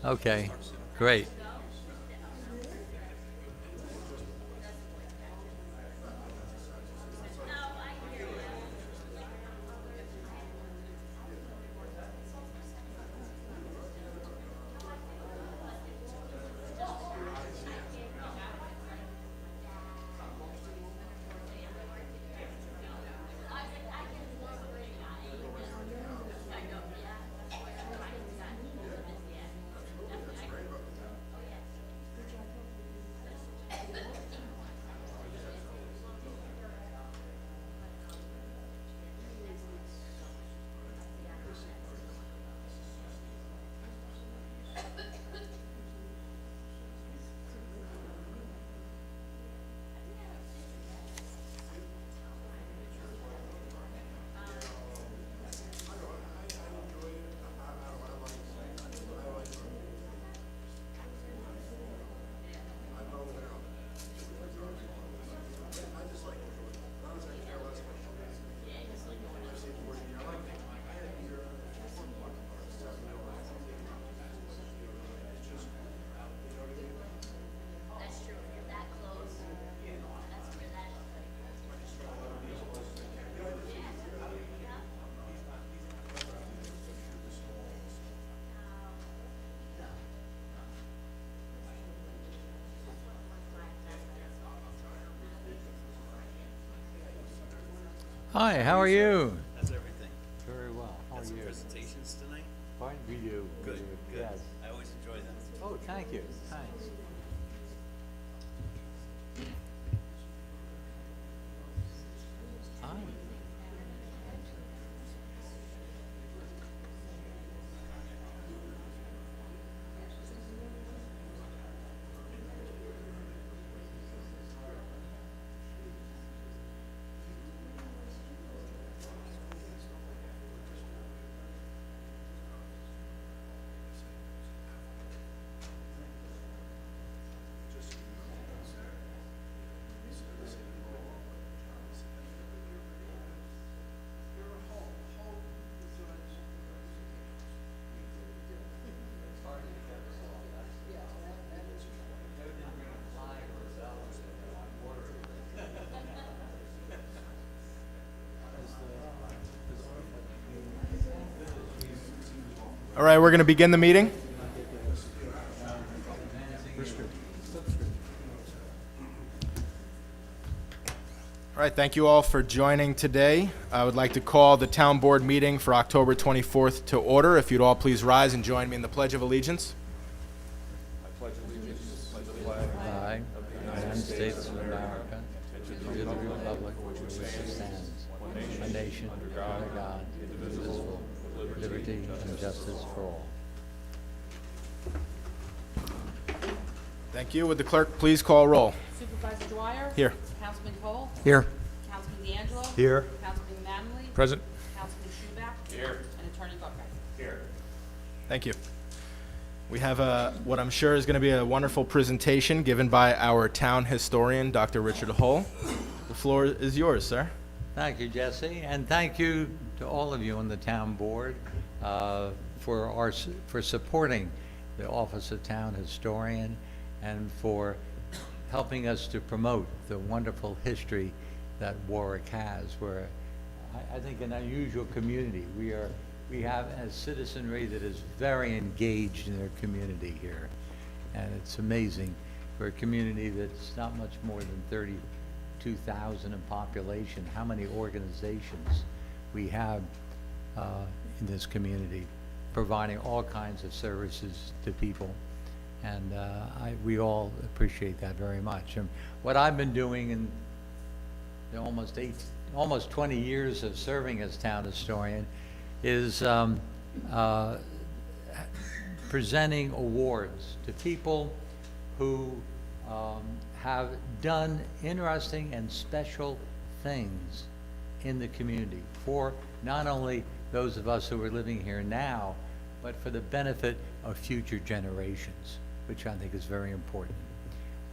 Okay, great. Hi, how are you? How's everything? Very well. How are Got some you? presentations tonight? Fine, we do. Good, We do. good. Yes. I always enjoy them. Oh, thank you. Thanks. Hi. All right, we're going to begin the meeting. All right, thank you all for joining today. I would like to call the town board meeting for October 24th to order. If you'd all please rise and join me in the Pledge of Allegiance. I, United States of America, to the republic for which it stands, a nation under God, indivisible, with liberty and justice for all. Thank you. Would the clerk please call roll? Supervisor Dwyer? Here. Councilman Cole? Here. Councilman D'Angelo? Here. Councilman Manley? Present. Councilman Schuback? Here. And Attorney Buckhead? Thank you. We have what I'm sure is going to be a wonderful presentation given by our town historian, Dr. Richard Hull. The floor is yours, sir. Thank you, Jesse, and thank you to all of you on the town board for supporting the Office of Town Historian and for helping us to promote the wonderful history that Warwick has. We're, I think, an unusual community. We have a citizenry that is very engaged in their community here, and it's amazing for a community that's not much more than 32,000 in population, how many organizations we have in this community providing all kinds of services to people. And we all appreciate that very much. And what I've been doing in the almost 20 years of serving as town historian is presenting awards to people who have done interesting and special things in the community for not only those of us who are living here now, but for the benefit of future generations, which I think is very important.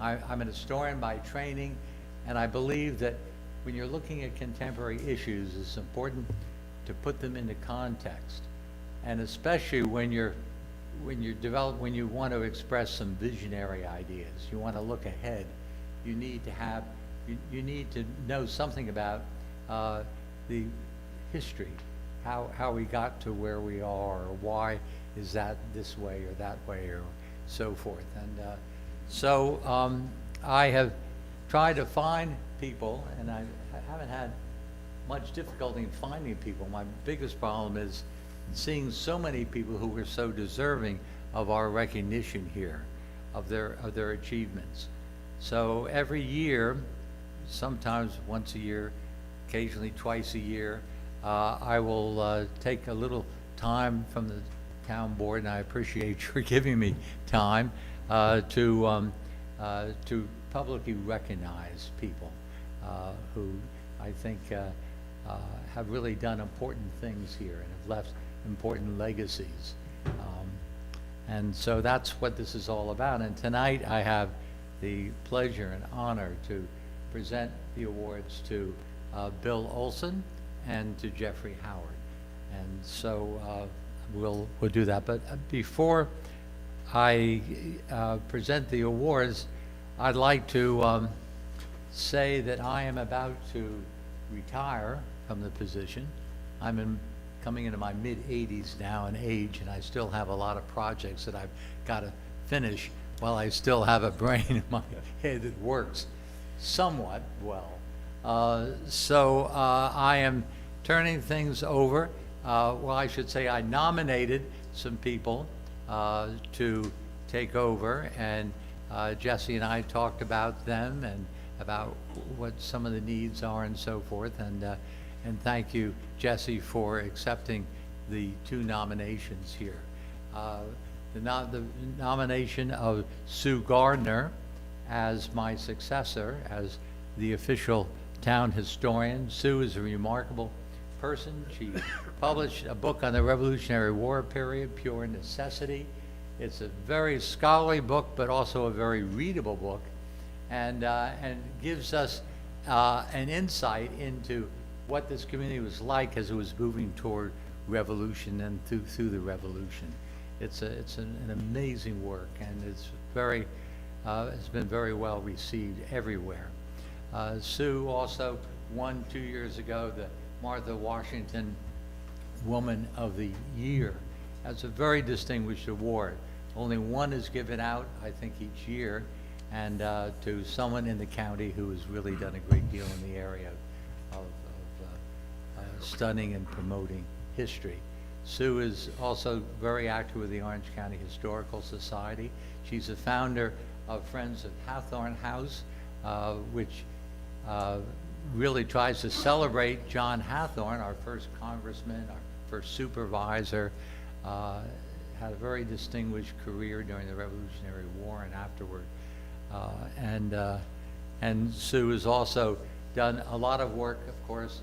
I'm an historian by training, and I believe that when you're looking at contemporary issues, it's important to put them into context, and especially when you're when you want to express some visionary ideas, you want to look ahead, you need to have, you need to know something about the history, how we got to where we are, or why is that this way or that way, or so forth. And so I have tried to find people, and I haven't had much difficulty in finding people. My biggest problem is seeing so many people who are so deserving of our recognition here, of their achievements. So every year, sometimes once a year, occasionally twice a year, I will take a little time from the town board, and I appreciate your giving me time to publicly recognize people who I think have really done important things here and have left important legacies. And so that's what this is all about. And tonight I have the pleasure and honor to present the awards to Bill Olson and to Jeffrey Howard. And so we'll do that. But before I present the awards, I'd like to say that I am about to retire from the position. I'm coming into my mid-80s now in age, and I still have a lot of projects that I've got to finish while I still have a brain in my head that works somewhat well. So I am turning things over. Well, I should say I nominated some people to take over, and Jesse and I talked about them and about what some of the needs are and so forth. And thank you, Jesse, for accepting the 2 nominations here. The nomination of Sue Gardner as my successor, as the official town historian. Sue is a remarkable person. She published a book on the Revolutionary War period, Pure Necessity. It's a very scholarly book, but also a very readable book, and gives us an insight into what this community was like as it was moving toward revolution and through the revolution. It's an amazing work, and it's been very well received everywhere. Sue also won 2 years ago the Martha Washington Woman of the Year. That's a very distinguished award. Only one is given out, I think, each year, and to someone in the county who has really done a great deal in the area of studying and promoting history. Sue is also very active with the Orange County Historical Society. She's a founder of Friends of Hathorne House, which really tries to celebrate John Hathorne, our first congressman, our first supervisor. Had a very distinguished career during the Revolutionary War and afterward. And Sue has also done a lot of work, of course,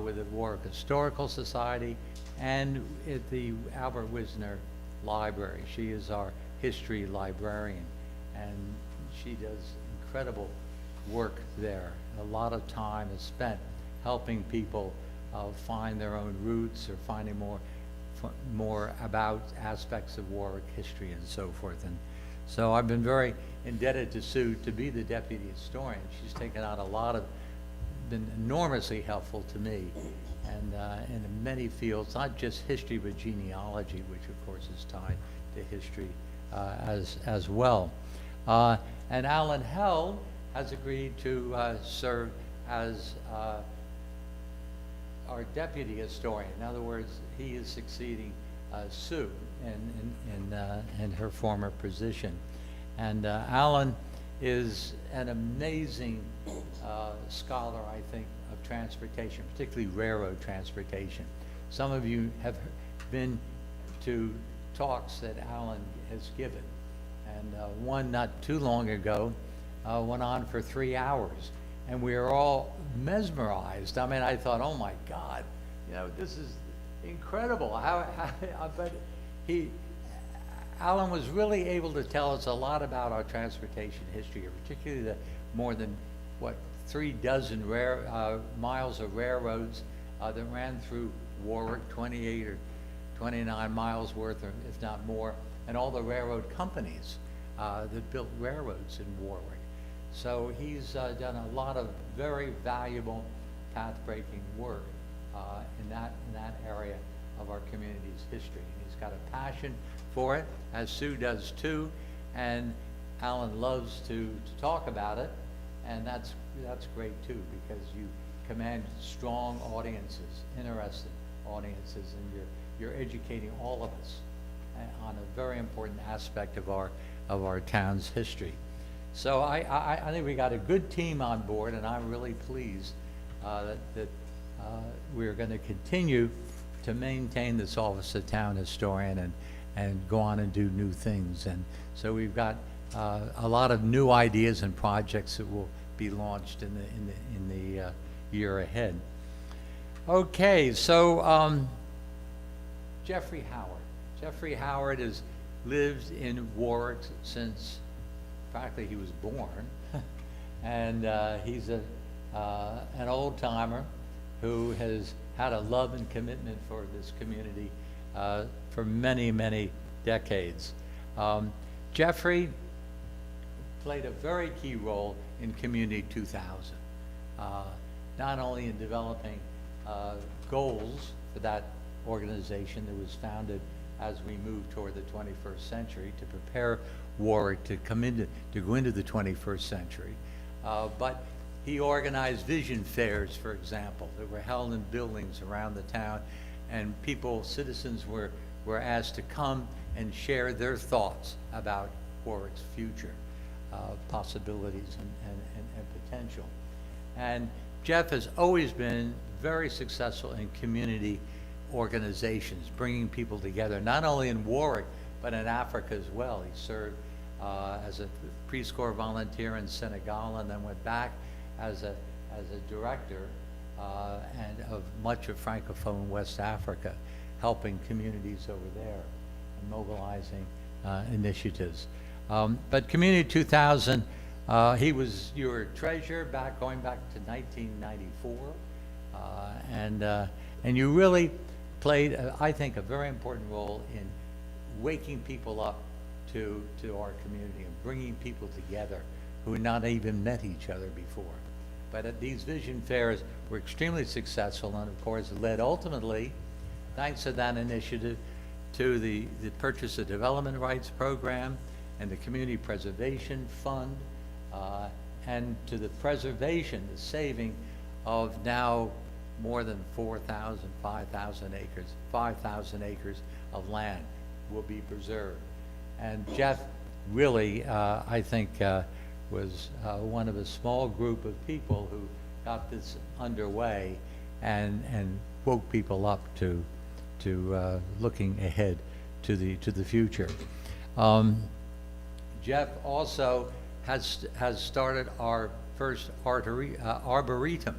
with the Warwick Historical Society and at the Albert Wisner Library. She is our history librarian, and she does incredible work there. A lot of time is spent helping people find their own roots or finding more about aspects of Warwick history and so forth. And so I've been very indebted to Sue to be the deputy historian. She's taken out been enormously helpful to me, and in many fields, not just history, but genealogy, which of course is tied to history as well. And Alan Held has agreed to serve as our deputy historian. In other words, he is succeeding Sue in her former position. And Alan is an amazing scholar, I think, of transportation, particularly railroad transportation. Some of you have been to talks that Alan has given, and one not too long ago went on for 3 hours, and we were all mesmerized. I mean, I thought, oh my God, this is incredible. But Alan was really able to tell us a lot about our transportation history, particularly the more than, 3 dozen miles of railroads that ran through Warwick, 28 29 miles worth, or if not more, and all the railroad companies that built railroads in Warwick. So he's done a lot of very valuable path-breaking work in that area of our community's history. And he's got a passion for it, as Sue does too, and Alan loves to talk about it, and that's great too, because you command strong audiences, interested audiences, and you're educating all of us on a very important aspect of our town's history. So I think we got a good team on board, and I'm really pleased that we're going to continue to maintain this office of town historian and go on and do new things. And so we've got a lot of new ideas and projects that will be launched in the year ahead. Okay, so Jeffrey Howard. Jeffrey Howard has lived in Warwick since practically he was born, and he's an old timer who has had a love and commitment for this community for many, many decades. Jeffrey played a very key role in Community 2000, not only in developing goals for that organization that was founded as we move toward the 21st century to prepare Warwick to go into the 21st century, but he organized vision fairs, for example, that were held in buildings around the town, and citizens were asked to come and share their thoughts about Warwick's future possibilities and potential. And Jeff has always been very successful in community organizations, bringing people together, not only in Warwick, but in Africa as well. He served as a Peace Corps volunteer in Senegal, and then went back as a director and of much of Francophone West Africa, helping communities over there and mobilizing initiatives. But Community 2000, he was your treasurer going back to 1994, and you really played, I think, a very important role in waking people up to our community and bringing people together who had not even met each other before. But at these vision fairs were extremely successful, and of course led ultimately, thanks to that initiative, to the Purchase of Development Rights Program and the Community Preservation Fund, and to the preservation, the saving of now more than 5,000 acres of land will be preserved. And Jeff really, I think, was one of a small group of people who got this underway and woke people up to looking ahead to the future. Jeff also has started our first arboretum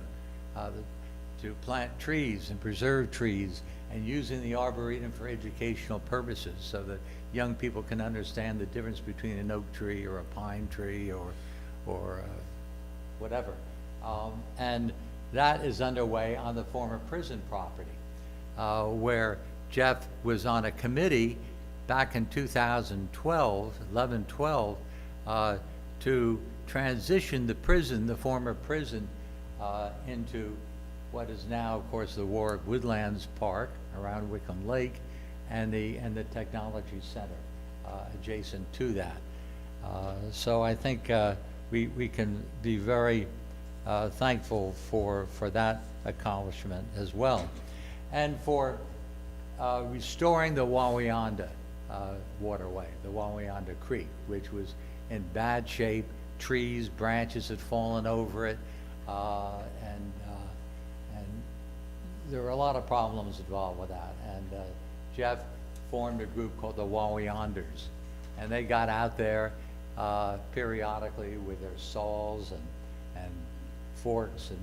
to plant trees and preserve trees, and using the arboretum for educational purposes so that young people can understand the difference between an oak tree or a pine tree or whatever. And that is underway on the former prison property, where Jeff was on a committee back in 2012, to transition the former prison, into what is now, of course, the Warwick Woodlands Park around Wickham Lake, and the Technology Center adjacent to that. So I think we can be very thankful for that accomplishment as well, and for restoring the Wawayanda waterway, the Wawayanda Creek, which was in bad shape. Trees, branches had fallen over it, and there were a lot of problems involved with that. And Jeff formed a group called the Wawayanders, and they got out there periodically with their saws and forks and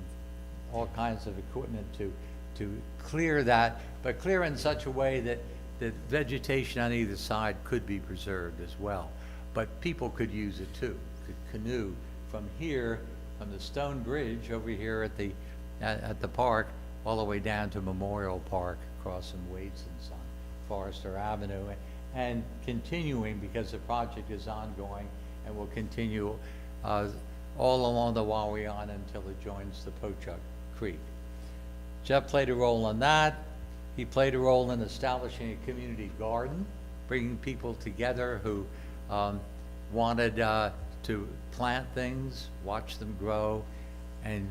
all kinds of equipment to clear that, but clear in such a way that vegetation on either side could be preserved as well. But people could use it too, could canoe from here, from the stone bridge over here at the park, all the way down to Memorial Park, across some Wade's and Son, Forrester Avenue, and continuing because the project is ongoing and will continue all along the Wawion until it joins the Pochuck Creek. Jeff played a role in that. He played a role in establishing a community garden, bringing people together who wanted to plant things, watch them grow, and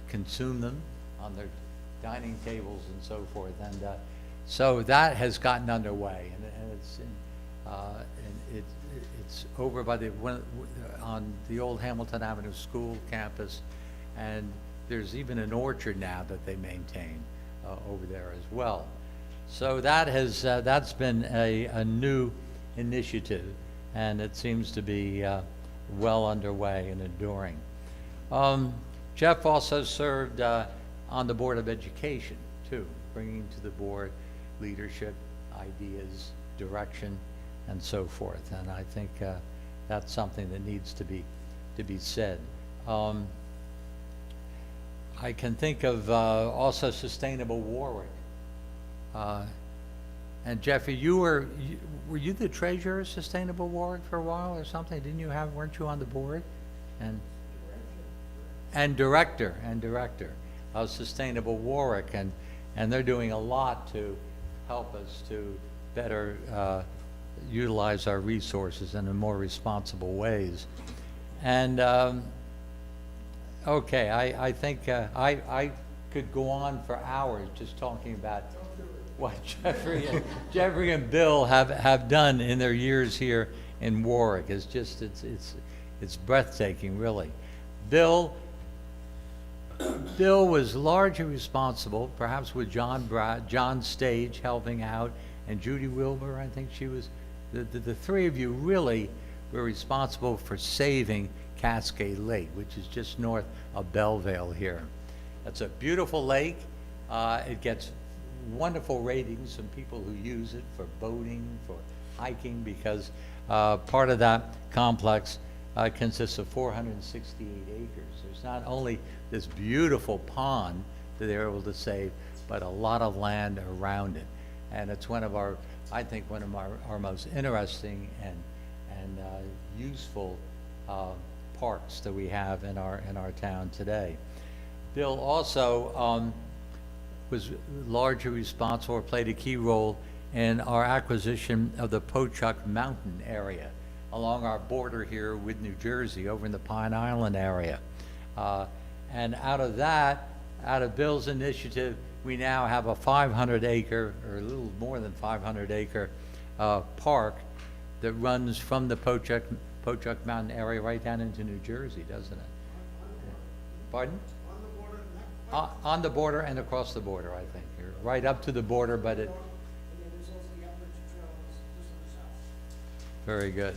consume them on their dining tables and so forth. And so that has gotten underway, and it's over by on the old Hamilton Avenue School campus, and there's even an orchard now that they maintain over there as well. So that has that's been a new initiative, and it seems to be well underway and enduring. Jeff also served on the Board of Education too, bringing to the board leadership, ideas, direction, and so forth. And I think that's something that needs to be said. I can think of also Sustainable Warwick. And Jeffrey, were you the treasurer of Sustainable Warwick for a while or something? Weren't you on the board? And director of Sustainable Warwick, and they're doing a lot to help us to better utilize our resources in a more responsible ways. And okay, I think I could go on for hours just talking about what Jeffrey and Bill have done in their years here in Warwick. It's breathtaking, really. Bill was largely responsible, perhaps with John Stage helping out, and Judy Wilbur. I think she was the three of you really were responsible for saving Cascade Lake, which is just north of Belleville here. It's a beautiful lake. It gets wonderful ratings from people who use it for boating, for hiking, because part of that complex consists of 468 acres. There's not only this beautiful pond that they're able to save, but a lot of land around it. And it's I think one of our most interesting and useful parks that we have in our town today. Bill also was largely responsible or played a key role in our acquisition of the Pochuck Mountain area along our border here with New Jersey, over in the Pine Island area. And out of Bill's initiative, we now have a 500-acre, or a little more than 500-acre park that runs from the Pochuck Mountain area right down into New Jersey, doesn't it? Pardon? On the border and across the border, I think. You're right up to the border, but it... Very good.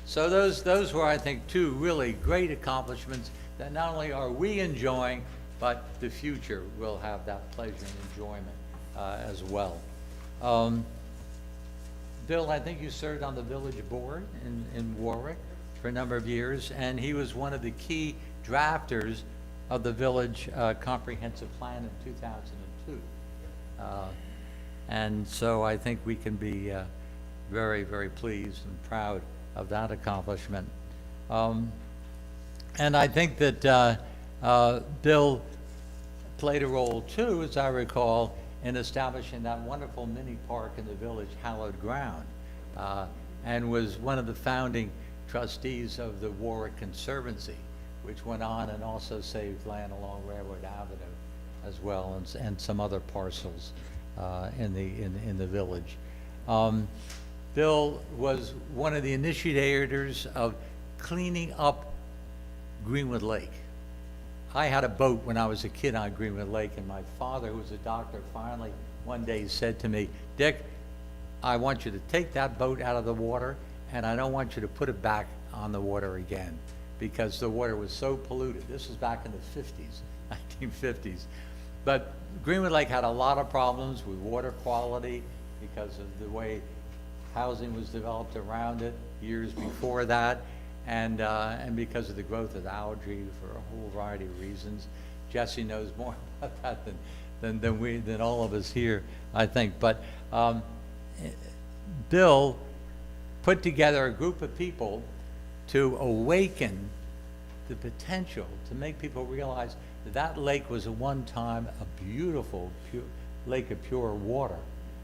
So those were, I think, two really great accomplishments that not only are we enjoying, but the future will have that pleasure and enjoyment as well. Bill, I think you served on the village board in Warwick for a number of years, and he was one of the key drafters of the village comprehensive plan in 2002. And so I think we can be very, very pleased and proud of that accomplishment. And I think that Bill played a role too, as I recall, in establishing that wonderful mini park in the village, Hallowed Ground, and was one of the founding trustees of the Warwick Conservancy, which went on and also saved land along Railroad Avenue as well, and some other parcels in the village. Bill was one of the initiators of cleaning up Greenwood Lake. I had a boat when I was a kid on Greenwood Lake, and my father, who was a doctor, finally one day said to me, "Dick, I want you to take that boat out of the water, and I don't want you to put it back on the water again, because the water was so polluted." This was back in the 50s, 1950s. But Greenwood Lake had a lot of problems with water quality because of the way housing was developed around it years before that, and because of the growth of algae for a whole variety of reasons. Jesse knows more about that than all of us here, I think. But Bill put together a group of people to awaken the potential, to make people realize that that lake was at one time a beautiful lake of pure water.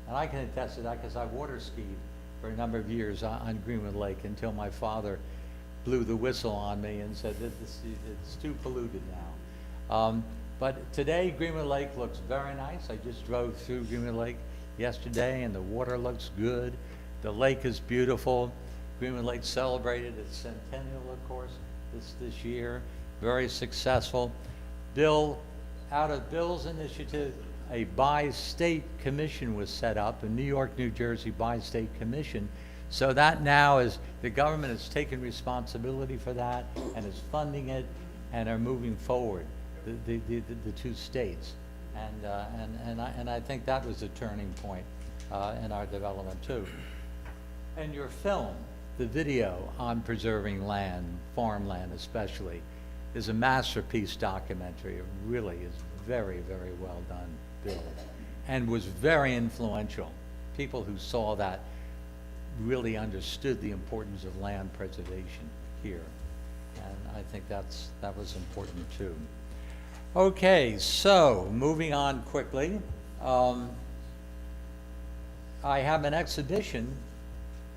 And I can attest to that because I water skied for a number of years on Greenwood Lake until my father blew the whistle on me and said that it's too polluted now. But today Greenwood Lake looks very nice. I just drove through Greenwood Lake yesterday and the water looks good. The lake is beautiful. Greenwood Lake celebrated its centennial, of course, this year. Very successful. Out of Bill's initiative, a bi-state commission was set up, a New York, New Jersey bi-state commission. So that now is, the government has taken responsibility for that and is funding it and are moving forward, the two states. And I think that was a turning point in our development too. And your film, the video on preserving land, farmland especially, is a masterpiece documentary. It really is very, very well done, Bill, and was very influential. People who saw that really understood the importance of land preservation here. And I think that was important too. Okay, so moving on quickly. I have an exhibition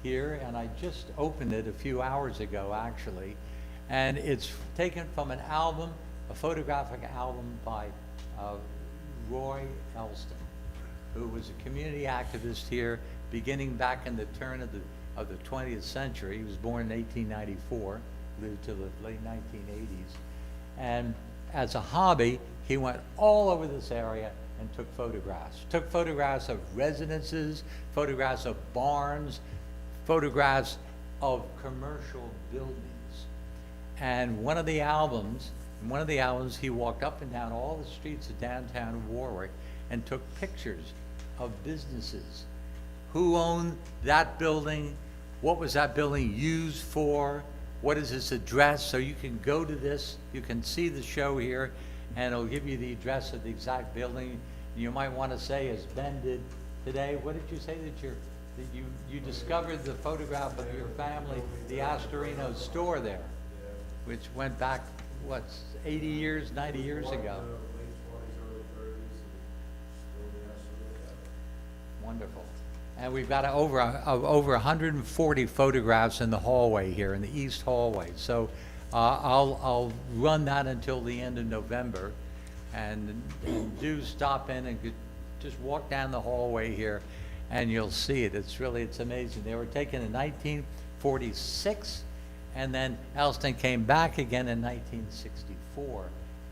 here, and I just opened it a few hours ago, actually. And it's taken from an album, a photographic album by Roy Elston, who was a community activist here beginning back in the turn of the 20th century. He was born in 1894, lived to the late 1980s. And as a hobby, he went all over this area and took photographs. Took photographs of residences, photographs of barns, photographs of commercial buildings. And one of the albums, he walked up and down all the streets of downtown Warwick and took pictures of businesses. Who owned that building? What was that building used for? What is its address? So you can go to this, you can see the show here, and it'll give you the address of the exact building. You might want to say, as Ben did today, what did you say that you discovered the photograph of your family, the Astorino store there, which went back, what, 80 years, 90 years ago? Wonderful. And we've got over 140 photographs in the hallway here, in the east hallway. So I'll run that until the end of November, and do stop in and just walk down the hallway here, and you'll see it. It's amazing. They were taken in 1946, and then Elston came back again in 1964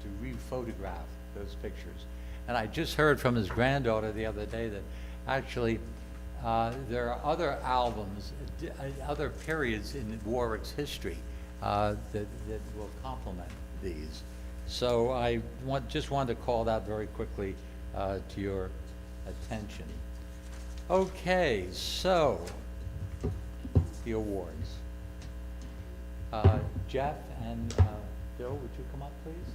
to re-photograph those pictures. And I just heard from his granddaughter the other day that actually there are other albums, other periods in Warwick's history that will complement these. So I just wanted to call that very quickly to your attention. Okay, so the awards. Jeff and Bill, would you come up, please?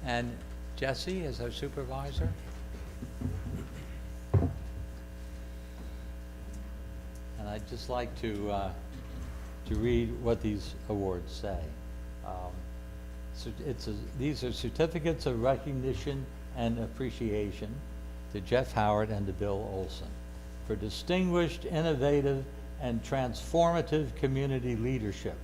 And Jesse is our supervisor. And I'd just like to read what these awards say. So these are certificates of recognition and appreciation to Jeff Howard and to Bill Olson for distinguished, innovative, and transformative community leadership,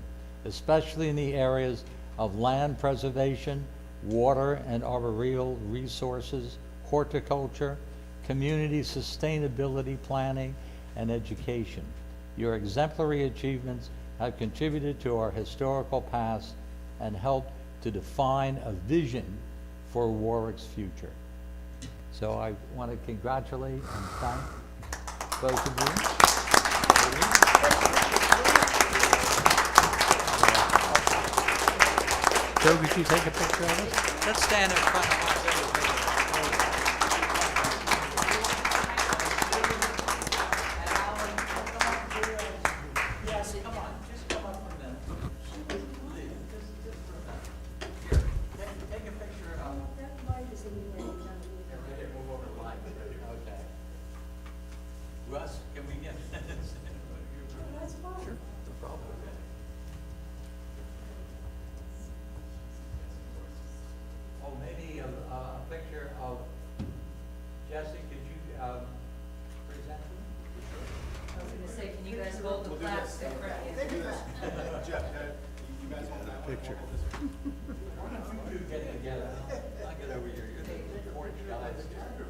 especially in the areas of land preservation, water and arboreal resources, horticulture, community sustainability planning, and education. Your exemplary achievements have contributed to our historical past and helped to define a vision for Warwick's future. So I want to congratulate and thank both of you. Joe, could you take a picture of us? Let's stand in front of us. Yes, come on, just come up for a minute. Please, just for a minute. Here, take a picture of. That light is in the way. Right here, move over the line. Okay. Russ, can we get Can you guys hold the plaque? Stay ready. Picture. You get together. I'll get over here. You're the important guys here.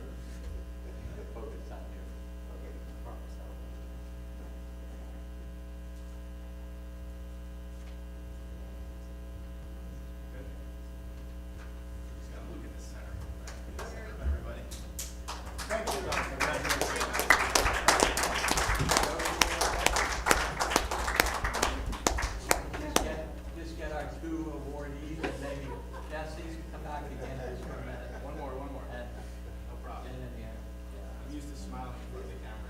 Focus on you. Just get our two awardees, and maybe Jesse's come back again just for a minute. One more. And No problem. get in here. I'm used to smiling in front of the camera.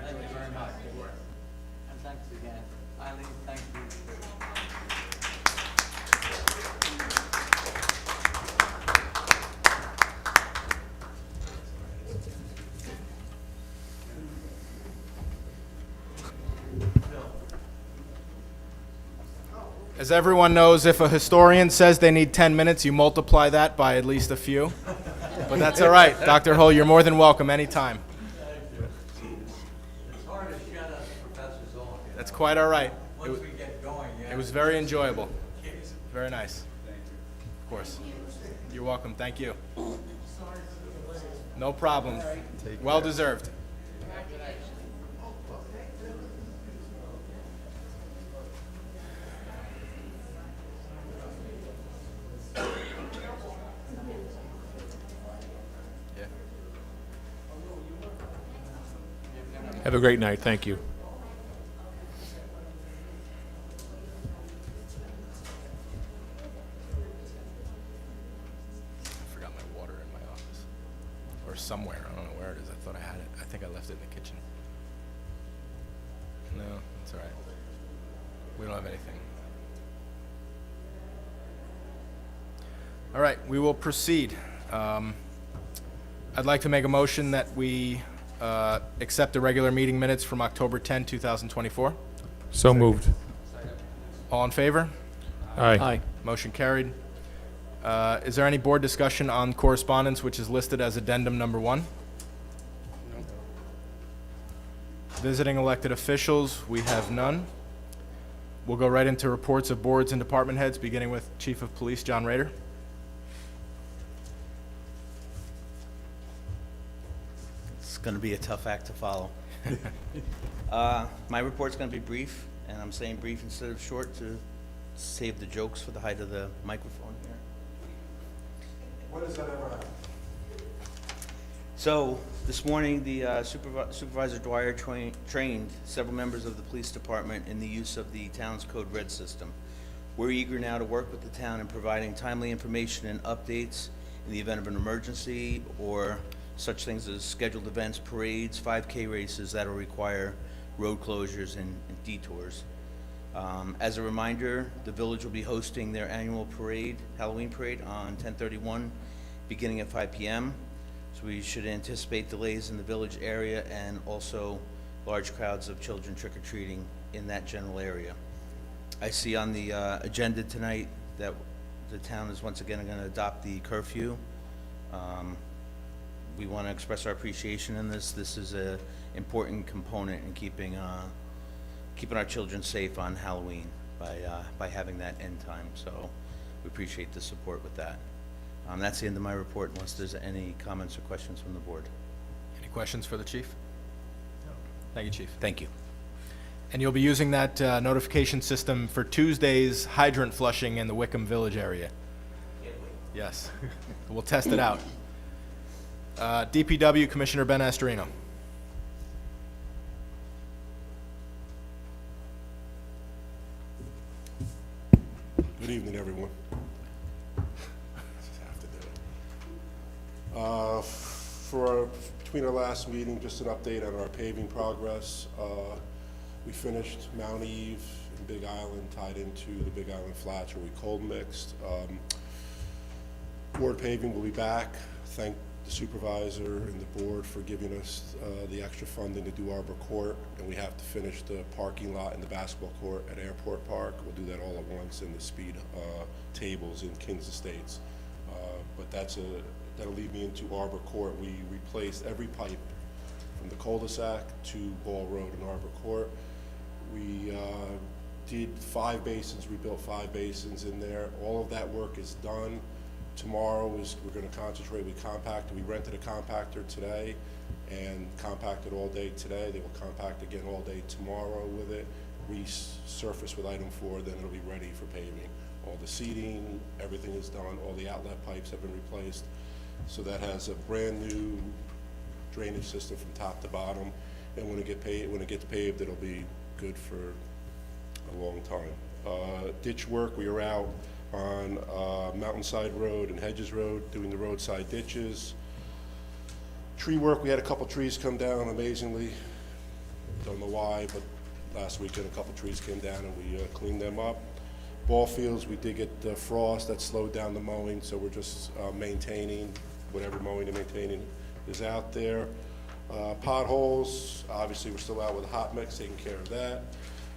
Thank you very much. And thanks again. Eileen, thank you. As everyone knows, if a historian says they need 10 minutes, you multiply that by at least a few. But that's all right. Dr. Hull, you're more than welcome anytime. It's hard to shut us professors off. That's quite all right. Once we get going, yeah. It was very enjoyable. Very nice. Of course. You're welcome. Thank you. No problem. Well deserved. Have a great night. Thank you. I forgot my water in my office. Or somewhere. I don't know where it is. I thought I had it. I think I left it in the kitchen. No, it's all right. We don't have anything. All right, we will proceed. I'd like to make a motion that we accept the regular meeting minutes from October 10, 2024. So moved. All in favor? Aye. Motion carried. Is there any board discussion on correspondence which is listed as addendum number 1? Visiting elected officials, we have none. We'll go right into reports of boards and department heads, beginning with Chief of Police John Rader. It's going to be a tough act to follow. My report's going to be brief, and I'm saying brief instead of short to save the jokes for the height of the microphone here. What does that ever happen? So, this morning, the Supervisor Dwyer trained several members of the police department in the use of the town's code red system. We're eager now to work with the town in providing timely information and updates in the event of an emergency or such things as scheduled events, parades, 5K races that'll require road closures and detours. As a reminder, the village will be hosting their annual parade, Halloween parade, on 10/31, beginning at 5 p.m. So we should anticipate delays in the village area and also large crowds of children trick-or-treating in that general area. I see on the agenda tonight that the town is once again going to adopt the curfew. We want to express our appreciation in this. This is an important component in keeping our children safe on Halloween by having that end time. So we appreciate the support with that. That's the end of my report, unless there's any comments or questions from the board. Any questions for the chief? Thank you, Chief. Thank you. And you'll be using that notification system for Tuesday's hydrant flushing in the Wickham Village area? Yes. We'll test it out. DPW Commissioner Ben Astorino. Good evening, everyone. Just have to do it. Between our last meeting, just an update on our paving progress. We finished Mount Eve and Big Island, tied into the Big Island flats where we cold mixed. Board paving will be back. Thank the supervisor and the board for giving us the extra funding to do Arbor Court, and we have to finish the parking lot and the basketball court at Airport Park. We'll do that all at once, and the speed tables in Kings Estates. But that'll lead me into Arbor Court. We replaced every pipe from the cul-de-sac to Ball Road and Arbor Court. We did 5 basins, rebuilt 5 basins in there. All of that work is done. Tomorrow we're going to concentrate with compactor. We rented a compactor today and compacted all day today. They will compact again all day tomorrow with it, resurface with item 4, then it'll be ready for paving. All the seating, everything is done. All the outlet pipes have been replaced. So that has a brand new drainage system from top to bottom. And when it gets paved, it'll be good for a long time. Ditch work, we are out on Mountainside Road and Hedges Road doing the roadside ditches. Tree work, we had a couple trees come down amazingly. Don't know why, but last weekend a couple trees came down and we cleaned them up. Ball fields, we did get the frost that slowed down the mowing, so we're just maintaining whatever mowing and maintaining is out there. Potholes, obviously we're still out with a hot mix, taking care of that.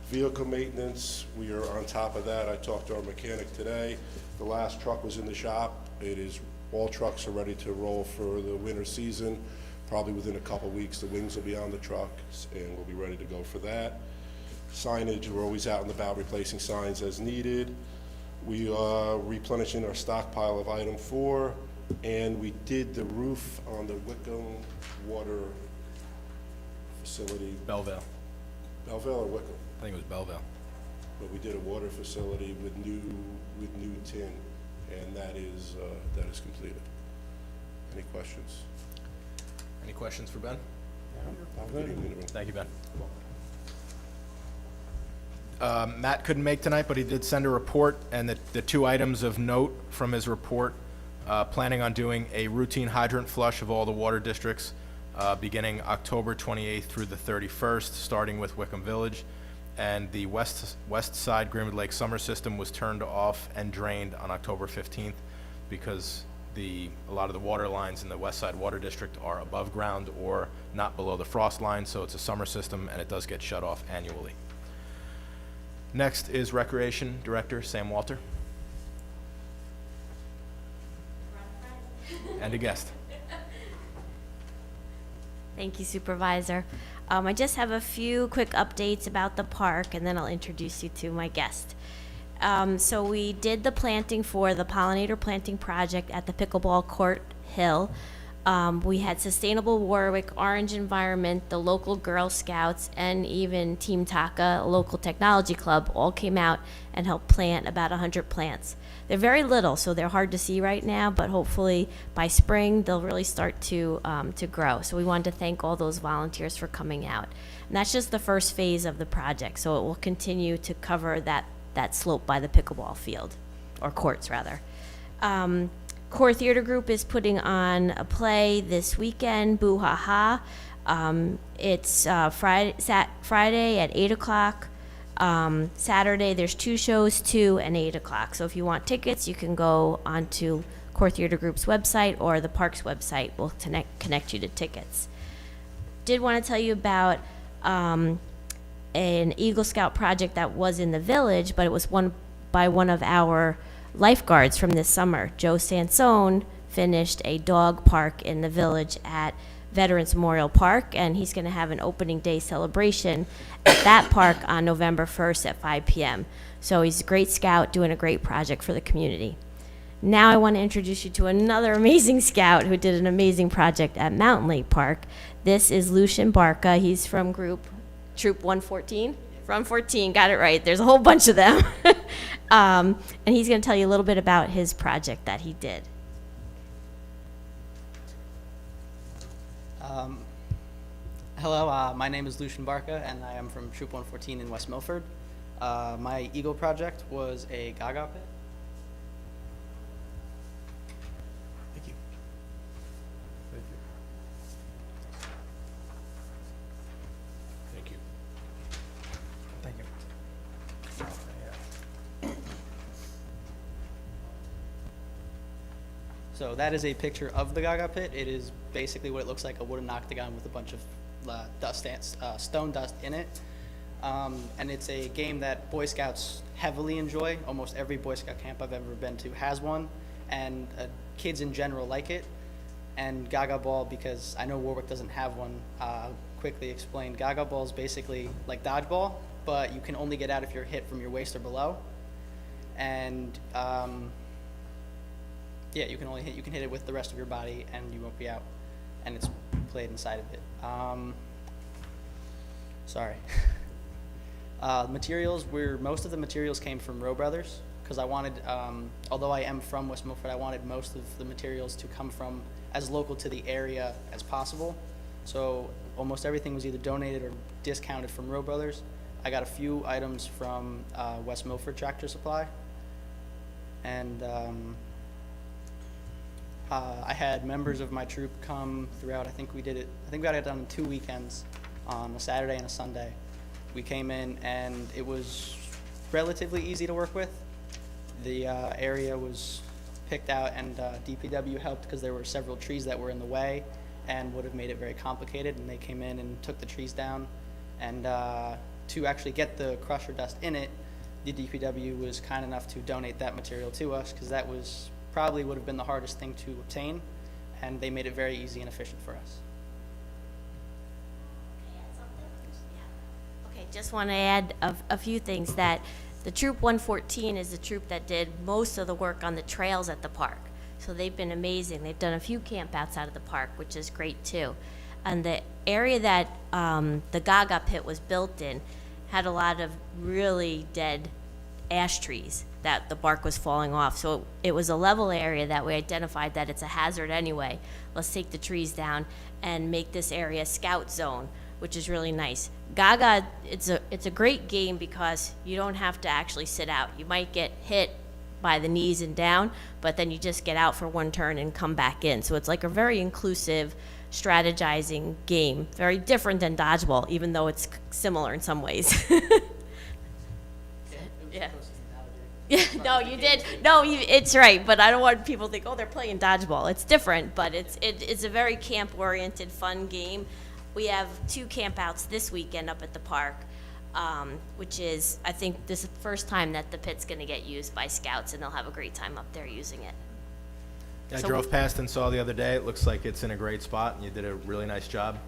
Vehicle maintenance, we are on top of that. I talked to our mechanic today. The last truck was in the shop. All trucks are ready to roll for the winter season. Probably within a couple weeks, the wings will be on the trucks and we'll be ready to go for that. Signage, we're always out and about replacing signs as needed. We are replenishing our stockpile of item 4, and we did the roof on the Wickham water facility. Belleville. Belleville or Wickham? I think it was Belleville. But we did a water facility with new tin, and that is completed. Any questions? Any questions for Ben? Good evening, everyone. Thank you, Ben. Matt couldn't make tonight, but he did send a report, and the 2 items of note from his report, planning on doing a routine hydrant flush of all the water districts beginning October 28th through the 31st, starting with Wickham Village. And the west side Greenwood Lake summer system was turned off and drained on October 15th because a lot of the water lines in the west side water district are above ground or not below the frost line, so it's a summer system and it does get shut off annually. Next is Recreation Director Sam Walter. And a guest. Thank you, Supervisor. I just have a few quick updates about the park, and then I'll introduce you to my guest. So we did the planting for the pollinator planting project at the pickleball court hill. We had Sustainable Warwick, Orange Environment, the local Girl Scouts, and even Team Taka, a local technology club, all came out and helped plant about 100 plants. They're very little, so they're hard to see right now, but hopefully by spring they'll really start to grow. So we wanted to thank all those volunteers for coming out. And that's just the first phase of the project, so it will continue to cover that slope by the pickleball field, or courts rather. Core Theater Group is putting on a play this weekend, Boo Ha Ha. It's Friday at 8 o'clock. Saturday, there's 2 shows, 2 and 8 o'clock. So if you want tickets, you can go onto Core Theater Group's website or the park's website. We'll connect you to tickets. Did want to tell you about an Eagle Scout project that was in the village, but it was by one of our lifeguards from this summer. Joe Sansone finished a dog park in the village at Veterans Memorial Park, and he's going to have an opening day celebration at that park on November 1st at 5 p.m. So he's a great scout doing a great project for the community. Now I want to introduce you to another amazing scout who did an amazing project at Mountain Lake Park. This is Lucian Barca. He's from Troop 114. From 14, got it right. There's a whole bunch of them. And he's going to tell you a little bit about his project that he did. Hello, my name is Lucian Barca, and I am from Troop 114 in West Milford. My Eagle project was a Gaga pit. Thank you. Thank you. Thank you. So that is a picture of the Gaga pit. It is basically what it looks like, a wooden octagon with a bunch of stone dust in it. And it's a game that Boy Scouts heavily enjoy. Almost every Boy Scout camp I've ever been to has one, and kids in general like it. And Gaga Ball, because I know Warwick doesn't have one, quickly explain. Gaga Ball is basically like dodgeball, but you can only get out if you're hit from your waist or below. And yeah, you can hit it with the rest of your body, and you won't be out. And it's played inside of it. Sorry. Materials, most of the materials came from Rowe Brothers, because I wanted, although I am from West Milford, I wanted most of the materials to come from as local to the area as possible. So almost everything was either donated or discounted from Rowe Brothers. I got a few items from West Milford Tractor Supply. And I had members of my troop come throughout. I think we got it done in 2 weekends, on a Saturday and a Sunday. We came in and it was relatively easy to work with. The area was picked out, and DPW helped because there were several trees that were in the way and would have made it very complicated, and they came in and took the trees down. And to actually get the crusher dust in it, the DPW was kind enough to donate that material to us, because that was probably would have been the hardest thing to obtain, and they made it very easy and efficient for us. Okay, just want to add a few things. That the Troop 114 is the troop that did most of the work on the trails at the park. So they've been amazing. They've done a few campouts out of the park, which is great too. And the area that the Gaga pit was built in had a lot of really dead ash trees that the bark was falling off. So it was a level area that we identified that it's a hazard anyway. Let's take the trees down and make this area scout zone, which is really nice. Gaga, it's a great game because you don't have to actually sit out. You might get hit by the knees and down, but then you just get out for one turn and come back in. So it's like a very inclusive, strategizing game. Very different than dodgeball, even though it's similar in some ways. Yeah. Yeah, no, you did. No, it's right, but I don't want people to think, oh, they're playing dodgeball. It's different, but it's a very camp-oriented, fun game. We have 2 campouts this weekend up at the park, which is, I think, this is the first time that the pit's going to get used by scouts, and they'll have a great time up there using it. I So drove past and saw the other day. It looks like it's in a great spot, and you did a really nice job.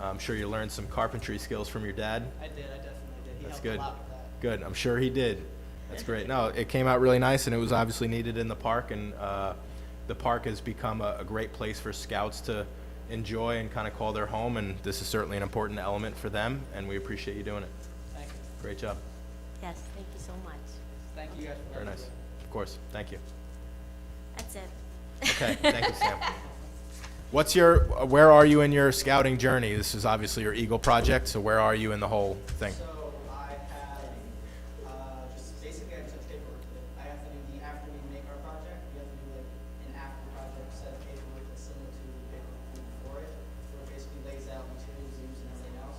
I'm sure you learned some carpentry skills from your dad. I definitely did. He That's helped good. a lot with that. Good. I'm sure he did. That's great. No, it came out really nice, and it was obviously needed in the park, and the park has become a great place for scouts to enjoy and kind of call their home, and this is certainly an important element for them, and we appreciate you doing it. Thank you. Great job. Yes, thank you so much. Thank you guys for Very letting me nice. do it. Of course. Thank you. That's it. Okay. Thank you, Sam. Where are you in your scouting journey? This is obviously your Eagle project, so where are you in the whole thing? So I have, just basically I just have paperwork to do. I have to do the, after we make our project, we have to do like an after project set of paperwork that's similar to the paperwork we did before it. So it basically lays out materials used and everything else.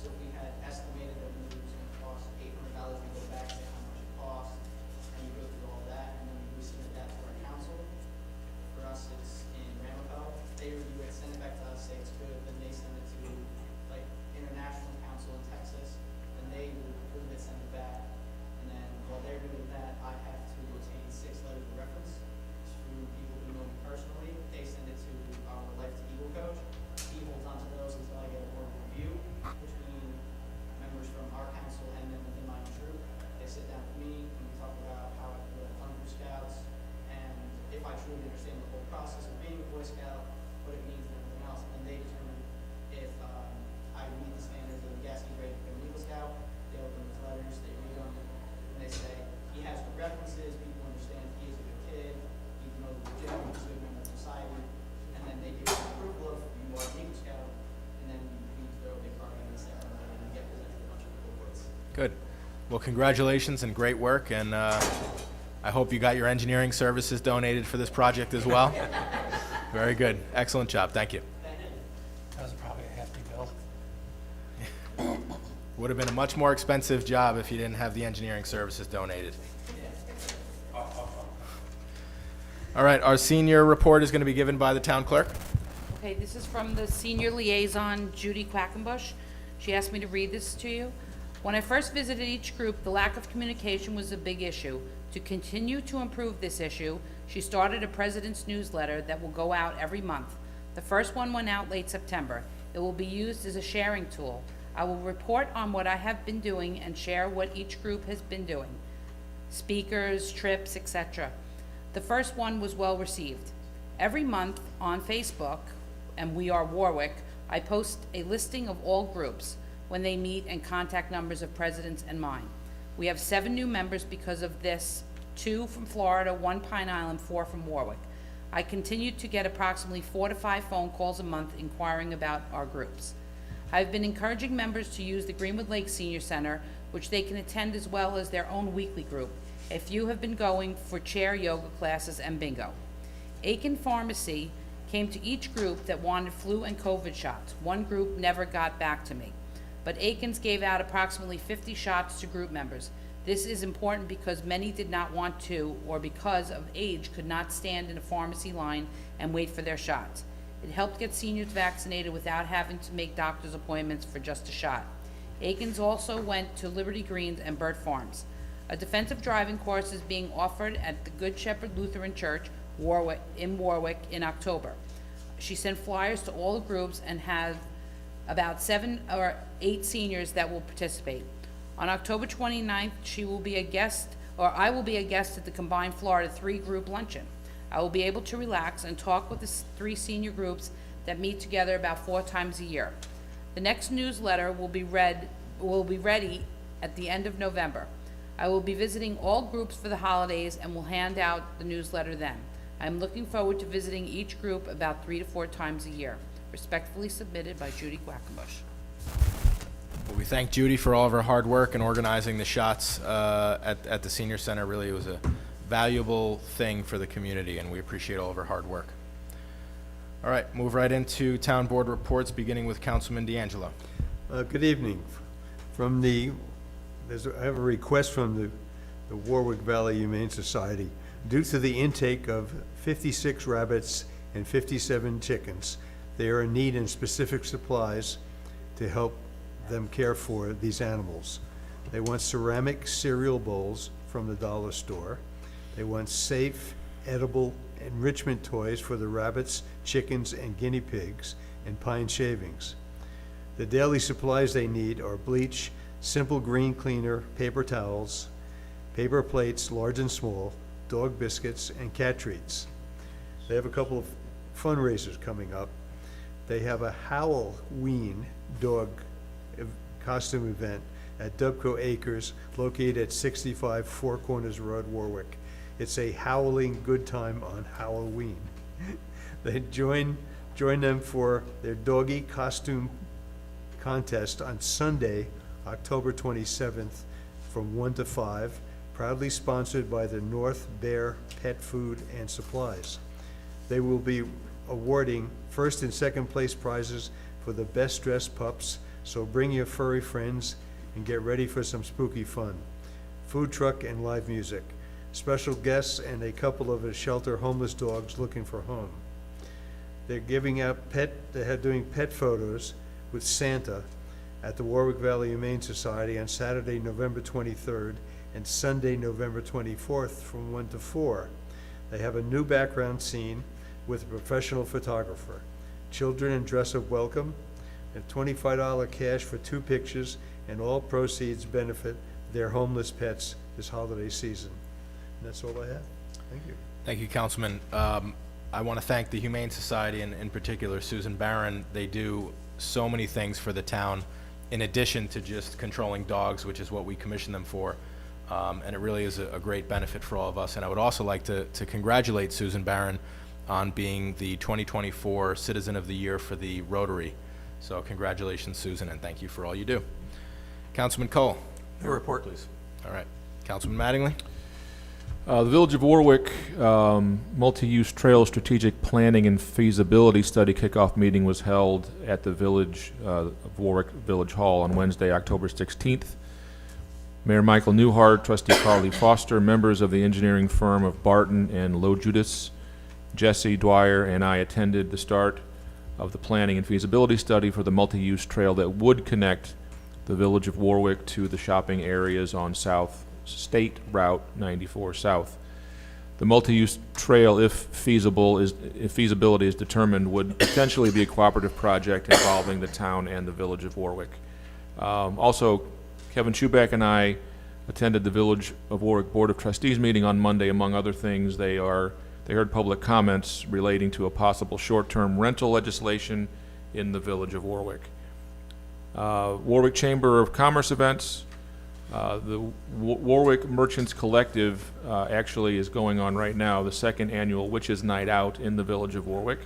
So if we had estimated that we were gonna cost $800, we go back, say how much it costs, and you go through all that, and then we submit that to our council. For us, it's in Ramapo. They review it, send it back to us, say it's good, then they send it to like international council in Texas, and they will approve it, send it back. And then while they're doing that, I have to obtain 6 letters of reference to people who know me personally. They send it to our Life to Eagle coach. He holds onto those until I get a board review between members from our council and then within my own troop. They sit down with me and we talk about how I can fund for scouts, and if I truly understand the whole process of being a Boy Scout, what it means and everything else, and then they determine if I meet the standards of yes, he's ready to become an Eagle Scout. They open those letters, they read them, and they say he has good references, people understand he is a good kid, he knows what to do, he's a good member of society, and then they give you approval of you are an Eagle Scout, and then we throw a big party in the ceremony and get presented a bunch of awards. Good. Well, congratulations and great work, and I hope you got your engineering services donated for this project as well. Very good. Excellent job. Thank you. That was probably a hefty bill. Would have been a much more expensive job if you didn't have the engineering services donated. All right, our senior report is going to be given by the town clerk. Okay, this is from the senior liaison, Judy Quackenbush. She asked me to read this to you. When I first visited each group, the lack of communication was a big issue. To continue to improve this issue, she started a president's newsletter that will go out every month. The first one went out late September. It will be used as a sharing tool. I will report on what I have been doing and share what each group has been doing. Speakers, trips, etc. The first one was well received. Every month on Facebook, and we are Warwick, I post a listing of all groups, when they meet, and contact numbers of presidents and mine. We have 7 new members because of this, 2 from Florida, 1 Pine Island, 4 from Warwick. I continue to get approximately 4 to 5 phone calls a month inquiring about our groups. I've been encouraging members to use the Greenwood Lake Senior Center, which they can attend as well as their own weekly group. A few have been going for chair yoga classes and bingo. Aiken Pharmacy came to each group that wanted flu and COVID shots. One group never got back to me, but Aiken's gave out approximately 50 shots to group members. This is important because many did not want to, or because of age could not stand in a pharmacy line and wait for their shots. It helped get seniors vaccinated without having to make doctor's appointments for just a shot. Aiken's also went to Liberty Greens and Burt Farms. A defensive driving course is being offered at the Good Shepherd Lutheran Church, Warwick in October. She sent flyers to all the groups and have about 7 or 8 seniors that will participate. On October 29th, I will be a guest at the combined Florida 3 group luncheon. I will be able to relax and talk with the 3 senior groups that meet together about 4 times a year. The next newsletter will be ready at the end of November. I will be visiting all groups for the holidays and will hand out the newsletter then. I am looking forward to visiting each group about 3 to 4 times a year. Respectfully submitted by Judy Quackenbush. Well, we thank Judy for all of her hard work in organizing the shots at the senior center. Really, it was a valuable thing for the community, and we appreciate all of her hard work. All right, move right into town board reports, beginning with Councilman D'Angelo. Good evening. I have a request from the Warwick Valley Humane Society. Due to the intake of 56 rabbits and 57 chickens, they are in need of specific supplies to help them care for these animals. They want ceramic cereal bowls from the dollar store. They want safe, edible enrichment toys for the rabbits, chickens, and guinea pigs, and pine shavings. The daily supplies they need are bleach, simple green cleaner, paper towels, paper plates, large and small, dog biscuits, and cat treats. They have a couple of fundraisers coming up. They have a Halloween dog costume event at Dubco Acres, located at 65 Four Corners Road, Warwick. It's a howling good time on Halloween. They join them for their doggy costume contest on Sunday, October 27th, from 1 to 5, proudly sponsored by the North Bear Pet Food and Supplies. They will be awarding first and second place prizes for the best dressed pups, so bring your furry friends and get ready for some spooky fun. Food truck and live music. Special guests and a couple of shelter homeless dogs looking for a home. They're doing pet photos with Santa at the Warwick Valley Humane Society on Saturday, November 23rd, and Sunday, November 24th, from 1 to 4. They have a new background scene with a professional photographer. Children and dress-up welcome, and $25 cash for 2 pictures, and all proceeds benefit their homeless pets this holiday season. And that's all I have. Thank you. Thank you, Councilman. I want to thank the Humane Society, and in particular Susan Barron. They do so many things for the town, in addition to just controlling dogs, which is what we commission them for. And it really is a great benefit for all of us. And I would also like to congratulate Susan Barron on being the 2024 Citizen of the Year for the Rotary. So congratulations, Susan, and thank you for all you do. Councilman Cole. Your report, please. All right. Councilman Mattingly. The Village of Warwick Multi-Use Trail Strategic Planning and Feasibility Study kickoff meeting was held at the Village of Warwick Village Hall on Wednesday, October 16th. Mayor Michael Newhart, Trustee Carly Foster, members of the engineering firm of Barton and Low Judas, Jesse Dwyer and I attended the start of the planning and feasibility study for the multi-use trail that would connect the village of Warwick to the shopping areas on South State Route 94 South. The multi-use trail, if feasibility is determined, would potentially be a cooperative project involving the town and the village of Warwick. Also, Kevin Schuback and I attended the Village of Warwick Board of Trustees meeting on Monday. Among other things, they heard public comments relating to a possible short-term rental legislation in the Village of Warwick. Warwick Chamber of Commerce events. The Warwick Merchants Collective actually is going on right now, the second annual Witches Night Out in the Village of Warwick,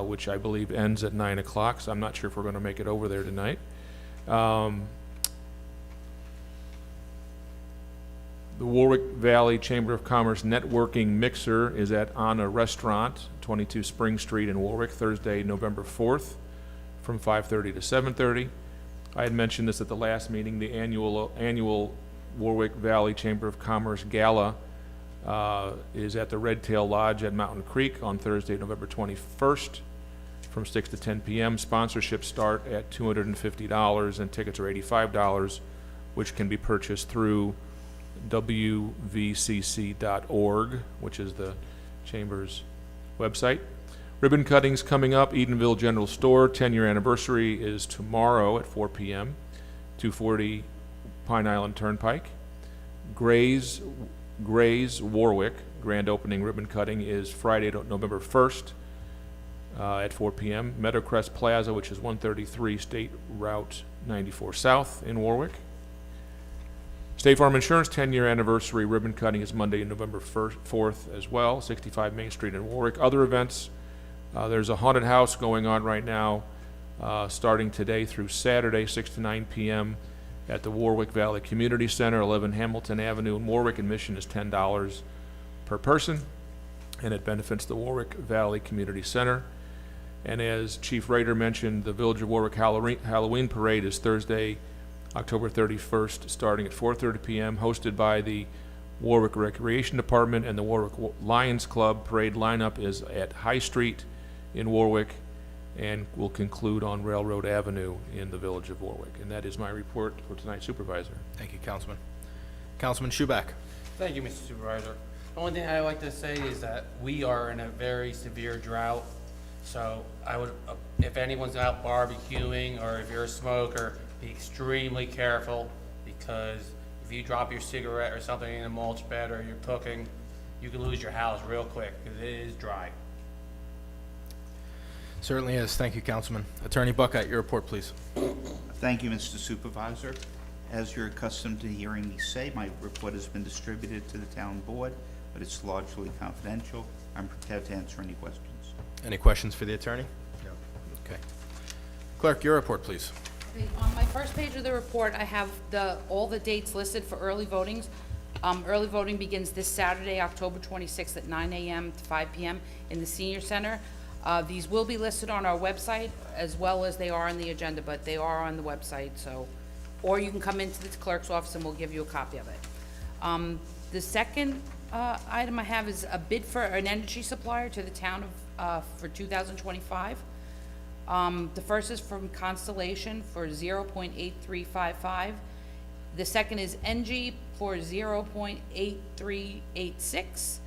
which I believe ends at 9 o'clock, so I'm not sure if we're going to make it over there tonight. The Warwick Valley Chamber of Commerce Networking Mixer is at Anna Restaurant, 22 Spring Street in Warwick, Thursday, November 4th, from 5:30 to 7:30. I had mentioned this at the last meeting. The annual Warwick Valley Chamber of Commerce Gala is at the Red Tail Lodge at Mountain Creek on Thursday, November 21st, from 6 to 10 p.m. Sponsorships start at $250 and tickets are $85, which can be purchased through wvcc.org, which is the Chamber's website. Ribbon cutting's coming up. Edenville General Store 10-year anniversary is tomorrow at 4 p.m. 240 Pine Island Turnpike. Gray's Warwick grand opening ribbon cutting is Friday, November 1st at 4 p.m. Meadowcrest Plaza, which is 133 State Route 94 South in Warwick. State Farm Insurance 10-year anniversary ribbon cutting is Monday, November 4th as well, 65 Main Street in Warwick. Other events, there's a haunted house going on right now, starting today through Saturday, 6 to 9 p.m. at the Warwick Valley Community Center, 11 Hamilton Avenue in Warwick. Admission is $10 per person, and it benefits the Warwick Valley Community Center. And as Chief Rader mentioned, the Village of Warwick Halloween Parade is Thursday, October 31st, starting at 4:30 p.m., hosted by the Warwick Recreation Department and the Warwick Lions Club. Parade lineup is at High Street in Warwick and will conclude on Railroad Avenue in the Village of Warwick. And that is my report for tonight, Supervisor. Thank you, Councilman. Councilman Schuback. Thank you, Mr. Supervisor. The only thing I like to say is that we are in a very severe drought. So I would, if anyone's out barbecuing or if you're a smoker, be extremely careful, because if you drop your cigarette or something in a mulch bed or you're cooking, you can lose your house real quick because it is dry. Certainly is. Thank you, Councilman. Attorney Buckeye, your report, please. Thank you, Mr. Supervisor. As you're accustomed to hearing me say, my report has been distributed to the town board, but it's largely confidential. I'm prepared to answer any questions. Any questions for the attorney? No. Okay. Clerk, your report, please. Okay, on my first page of the report, I have all the dates listed for early votings. Early voting begins this Saturday, October 26th at 9 a.m. to 5 p.m. in the Senior Center. These will be listed on our website as well as they are on the agenda, but they are on the website, so, or you can come into the clerk's office and we'll give you a copy of it. The second item I have is a bid for an energy supplier to the town of for 2025. The first is from Constellation for 0.8355. The second is NG for 0.8386.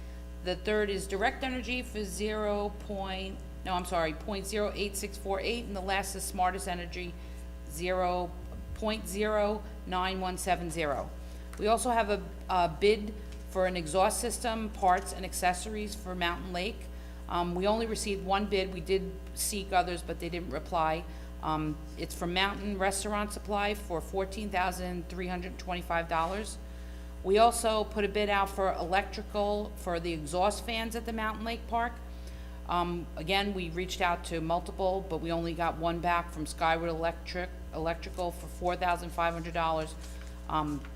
The third is Direct Energy for 0.0868, and the last is Smartest Energy, 0.09170. We also have a bid for an exhaust system, parts, and accessories for Mountain Lake. We only received one bid. We did seek others, but they didn't reply. It's from Mountain Restaurant Supply for $14,325. We also put a bid out for electrical for the exhaust fans at the Mountain Lake Park. Again, we reached out to multiple, but we only got one back from Skyward Electrical for $4,500.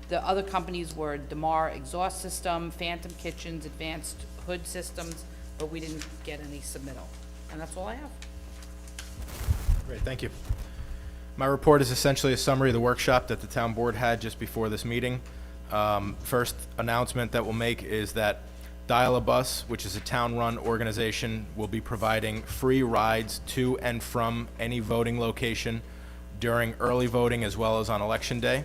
The other companies were DeMar Exhaust System, Phantom Kitchens, Advanced Hood Systems, but we didn't get any submittal. And that's all I have. Great, thank you. My report is essentially a summary of the workshop that the town board had just before this meeting. First announcement that we'll make is that Dial-A-Bus, which is a town-run organization, will be providing free rides to and from any voting location during early voting as well as on Election Day.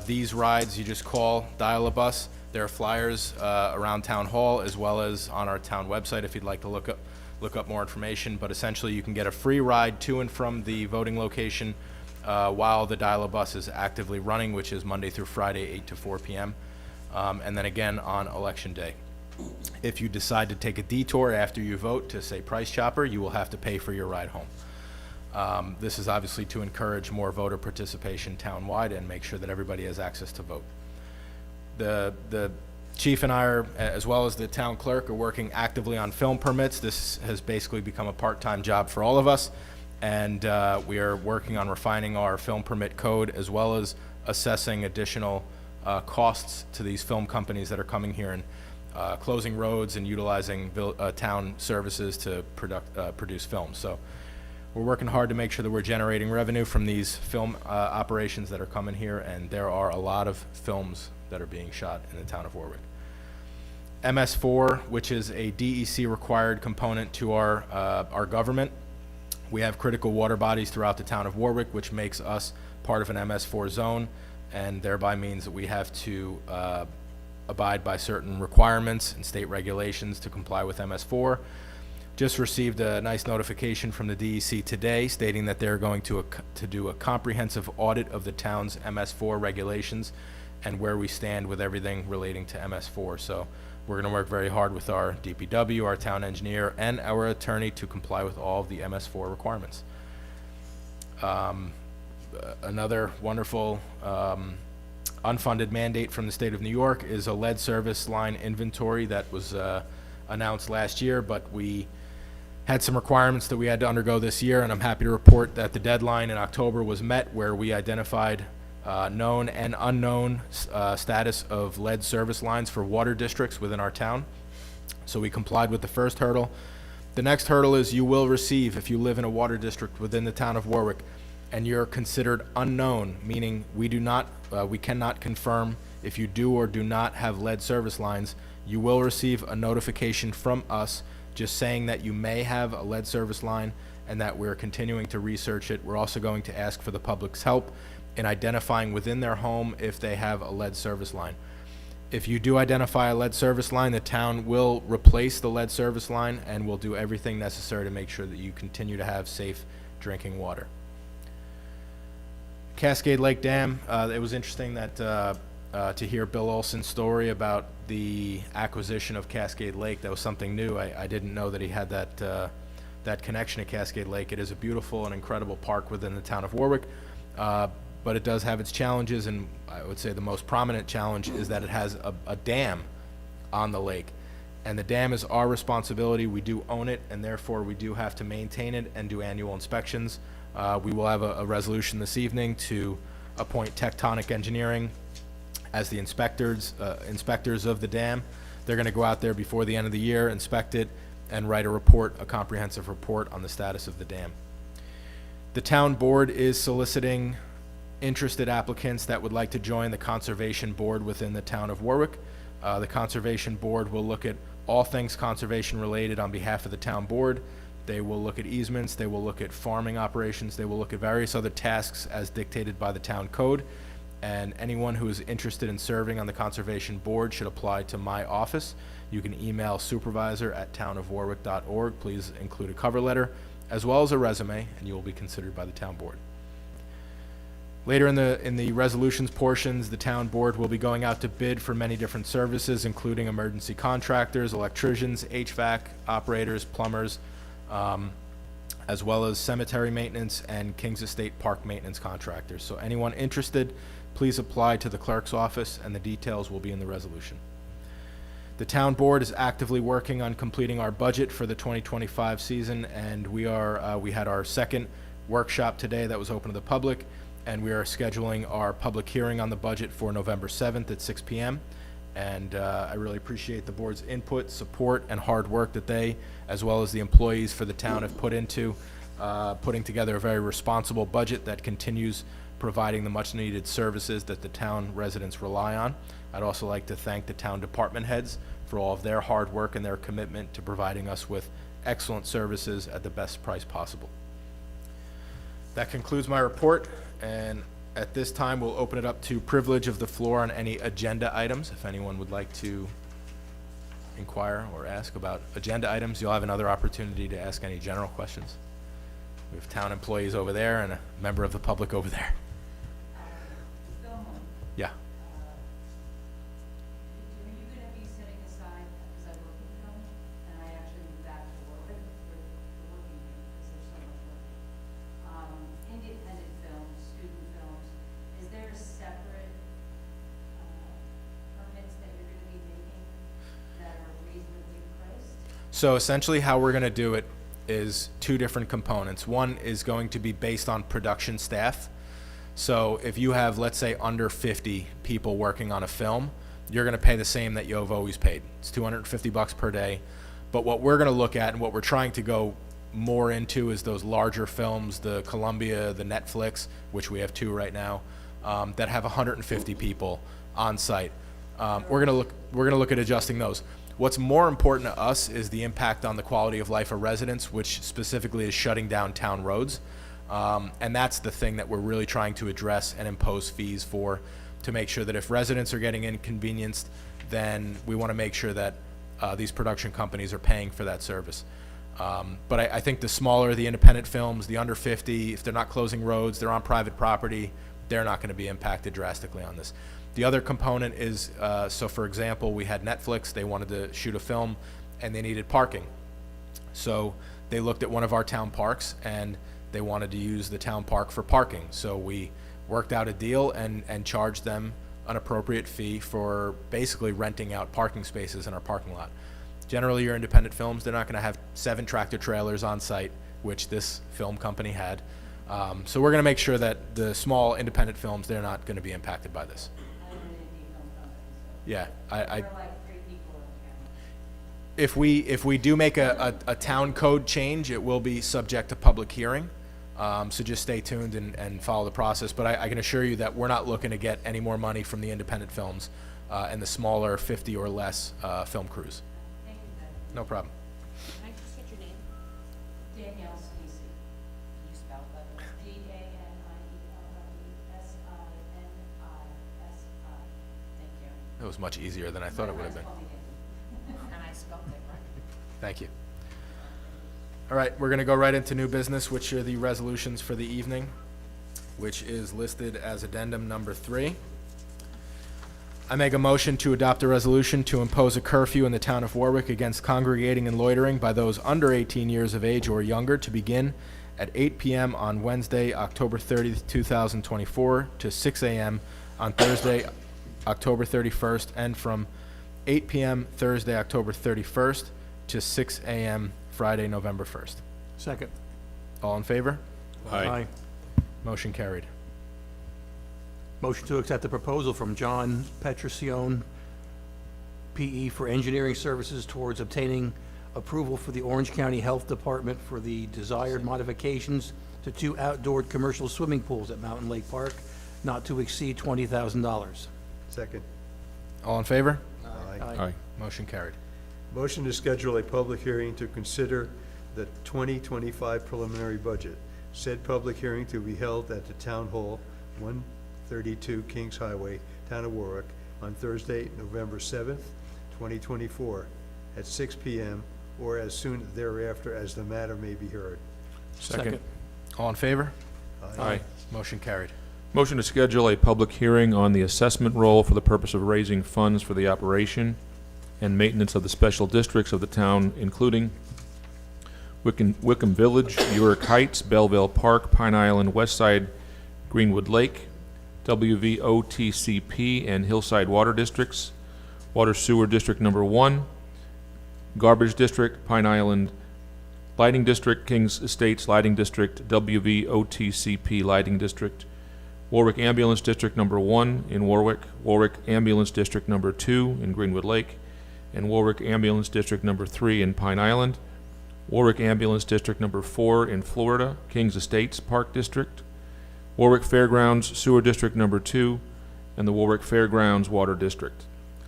These rides, you just call Dial-A-Bus. There are flyers around Town Hall as well as on our town website if you'd like to look up more information. But essentially, you can get a free ride to and from the voting location while the Dial-A-Bus is actively running, which is Monday through Friday, 8 to 4 p.m. And then again on Election Day. If you decide to take a detour after you vote to, say, Price Chopper, you will have to pay for your ride home. This is obviously to encourage more voter participation townwide and make sure that everybody has access to vote. The chief and I are, as well as the town clerk, are working actively on film permits. This has basically become a part-time job for all of us, and we are working on refining our film permit code as well as assessing additional costs to these film companies that are coming here and closing roads and utilizing town services to produce films. So we're working hard to make sure that we're generating revenue from these film operations that are coming here, and there are a lot of films that are being shot in the town of Warwick. MS4, which is a DEC required component to our government. We have critical water bodies throughout the town of Warwick, which makes us part of an MS4 zone, and thereby means that we have to abide by certain requirements and state regulations to comply with MS4. Just received a nice notification from the DEC today stating that they're going to do a comprehensive audit of the town's MS4 regulations and where we stand with everything relating to MS4. So we're going to work very hard with our DPW, our town engineer, and our attorney to comply with all of the MS4 requirements. Another wonderful unfunded mandate from the state of New York is a lead service line inventory that was announced last year, but we had some requirements that we had to undergo this year, and I'm happy to report that the deadline in October was met, where we identified known and unknown status of lead service lines for water districts within our town. So we complied with the first hurdle. The next hurdle is you will receive, if you live in a water district within the town of Warwick and you're considered unknown, meaning we cannot confirm if you do or do not have lead service lines, you will receive a notification from us just saying that you may have a lead service line and that we're continuing to research it. We're also going to ask for the public's help in identifying within their home if they have a lead service line. If you do identify a lead service line, the town will replace the lead service line and will do everything necessary to make sure that you continue to have safe drinking water. Cascade Lake Dam, it was interesting that to hear Bill Olson's story about the acquisition of Cascade Lake. That was something new. I didn't know that he had that connection to Cascade Lake. It is a beautiful and incredible park within the town of Warwick, but it does have its challenges, and I would say the most prominent challenge is that it has a dam on the lake, and the dam is our responsibility. We do own it, and therefore we do have to maintain it and do annual inspections. We will have a resolution this evening to appoint Tectonic Engineering as the inspectors of the dam. They're going to go out there before the end of the year, inspect it, and write a comprehensive report on the status of the dam. The town board is soliciting interested applicants that would like to join the conservation board within the town of Warwick. The conservation board will look at all things conservation related on behalf of the town board. They will look at easements, they will look at farming operations, they will look at various other tasks as dictated by the town code. And anyone who is interested in serving on the conservation board should apply to my office. You can email supervisor@townofwarwick.org. Please include a cover letter as well as a resume, and you will be considered by the town board. Later in the resolutions portions, the town board will be going out to bid for many different services, including emergency contractors, electricians, HVAC operators, plumbers, as well as cemetery maintenance and Kings Estate Park maintenance contractors. So anyone interested, please apply to the clerk's office, and the details will be in the resolution. The town board is actively working on completing our budget for the 2025 season, and we had our second workshop today that was open to the public, and we are scheduling our public hearing on the budget for November 7th at 6 p.m. And I really appreciate the board's input, support, and hard work that they, as well as the employees for the town, have put into putting together a very responsible budget that continues providing the much-needed services that the town residents rely on. I'd also like to thank the town department heads for all of their hard work and their commitment to providing us with excellent services at the best price possible. That concludes my report, and at this time, we'll open it up to privilege of the floor on any agenda items. If anyone would like to inquire or ask about agenda items, you'll have another opportunity to ask any general questions. We have town employees over there and a member of the public over there. Yeah. Are you going to be setting aside, because I work in film, and I actually moved back to Warwick for working here, because there's so much work. Independent films, student films, is there a separate permits that you're going to be making that are reasonably priced? So essentially how we're going to do it is two different components. One is going to be based on production staff. So if you have, let's say, under 50 people working on a film, you're going to pay the same that you have always paid. It's $250 per day. But what we're going to look at and what we're trying to go more into is those larger films, the Columbia, the Netflix, which we have 2 right now, that have 150 people on site. We're going to look at adjusting those. What's more important to us is the impact on the quality of life of residents, which specifically is shutting down town roads. And that's the thing that we're really trying to address and impose fees for, to make sure that if residents are getting inconvenienced, then we want to make sure that these production companies are paying for that service. But I think the smaller the independent films, the under 50, if they're not closing roads, they're on private property, they're not going to be impacted drastically on this. The other component is, so for example, we had Netflix, they wanted to shoot a film and they needed parking. So they looked at one of our town parks and they wanted to use the town park for parking. So we worked out a deal and charged them an appropriate fee for basically renting out parking spaces in our parking lot. Generally, your independent films, they're not going to have 7 tractor trailers on site, which this film company had. So we're going to make sure that the small independent films, they're not going to be impacted by this. Yeah, if we do make a town code change, it will be subject to public hearing. So just stay tuned and follow the process. But I can assure you that we're not looking to get any more money from the independent films and the smaller 50 or less film crews. Thank you, Ben. No problem. Can I just get your name? Danielle Sleesy. Can you spell that? DANIELLESINISI. Thank you. It was much easier than I thought it would have been. And I spelled it right. Thank you. All right, we're going to go right into new business, which are the resolutions for the evening, which is listed as addendum number 3. I make a motion to adopt a resolution to impose a curfew in the town of Warwick against congregating and loitering by those under 18 years of age or younger to begin at 8 p.m. on Wednesday, October 30th, 2024, to 6 a.m. on Thursday, October 31st, and from 8 p.m. Thursday, October 31st, to 6 a.m. Friday, November 1st. Second. All in favor? Aye. Motion carried. Motion to accept the proposal from John Petrosione, PE, for engineering services towards obtaining approval for the Orange County Health Department for the desired modifications to 2 outdoor commercial swimming pools at Mountain Lake Park, not to exceed $20,000. Second. All in favor? Aye. Motion carried. Motion to schedule a public hearing to consider the 2025 preliminary budget. Said public hearing to be held at the Town Hall, 132 Kings Highway, Town of Warwick, on Thursday, November 7th, 2024, at 6 p.m. or as soon thereafter as the matter may be heard. Second. All in favor? Aye. Motion carried. Motion to schedule a public hearing on the assessment roll for the purpose of raising funds for the operation and maintenance of the special districts of the town, including Wickham Village, Warwick Heights, Belleville Park, Pine Island, Westside, Greenwood Lake, WVOTCP, and Hillside Water Districts, Water Sewer District Number 1, Garbage District, Pine Island Lighting District, Kings Estates Lighting District, WVOTCP Lighting District, Warwick Ambulance District Number 1 in Warwick, Warwick Ambulance District Number 2 in Greenwood Lake, and Warwick Ambulance District Number 3 in Pine Island, Warwick Ambulance District Number 4 in Florida, Kings Estates Park District, Warwick Fairgrounds Sewer District Number 2, and the Warwick Fairgrounds Water District.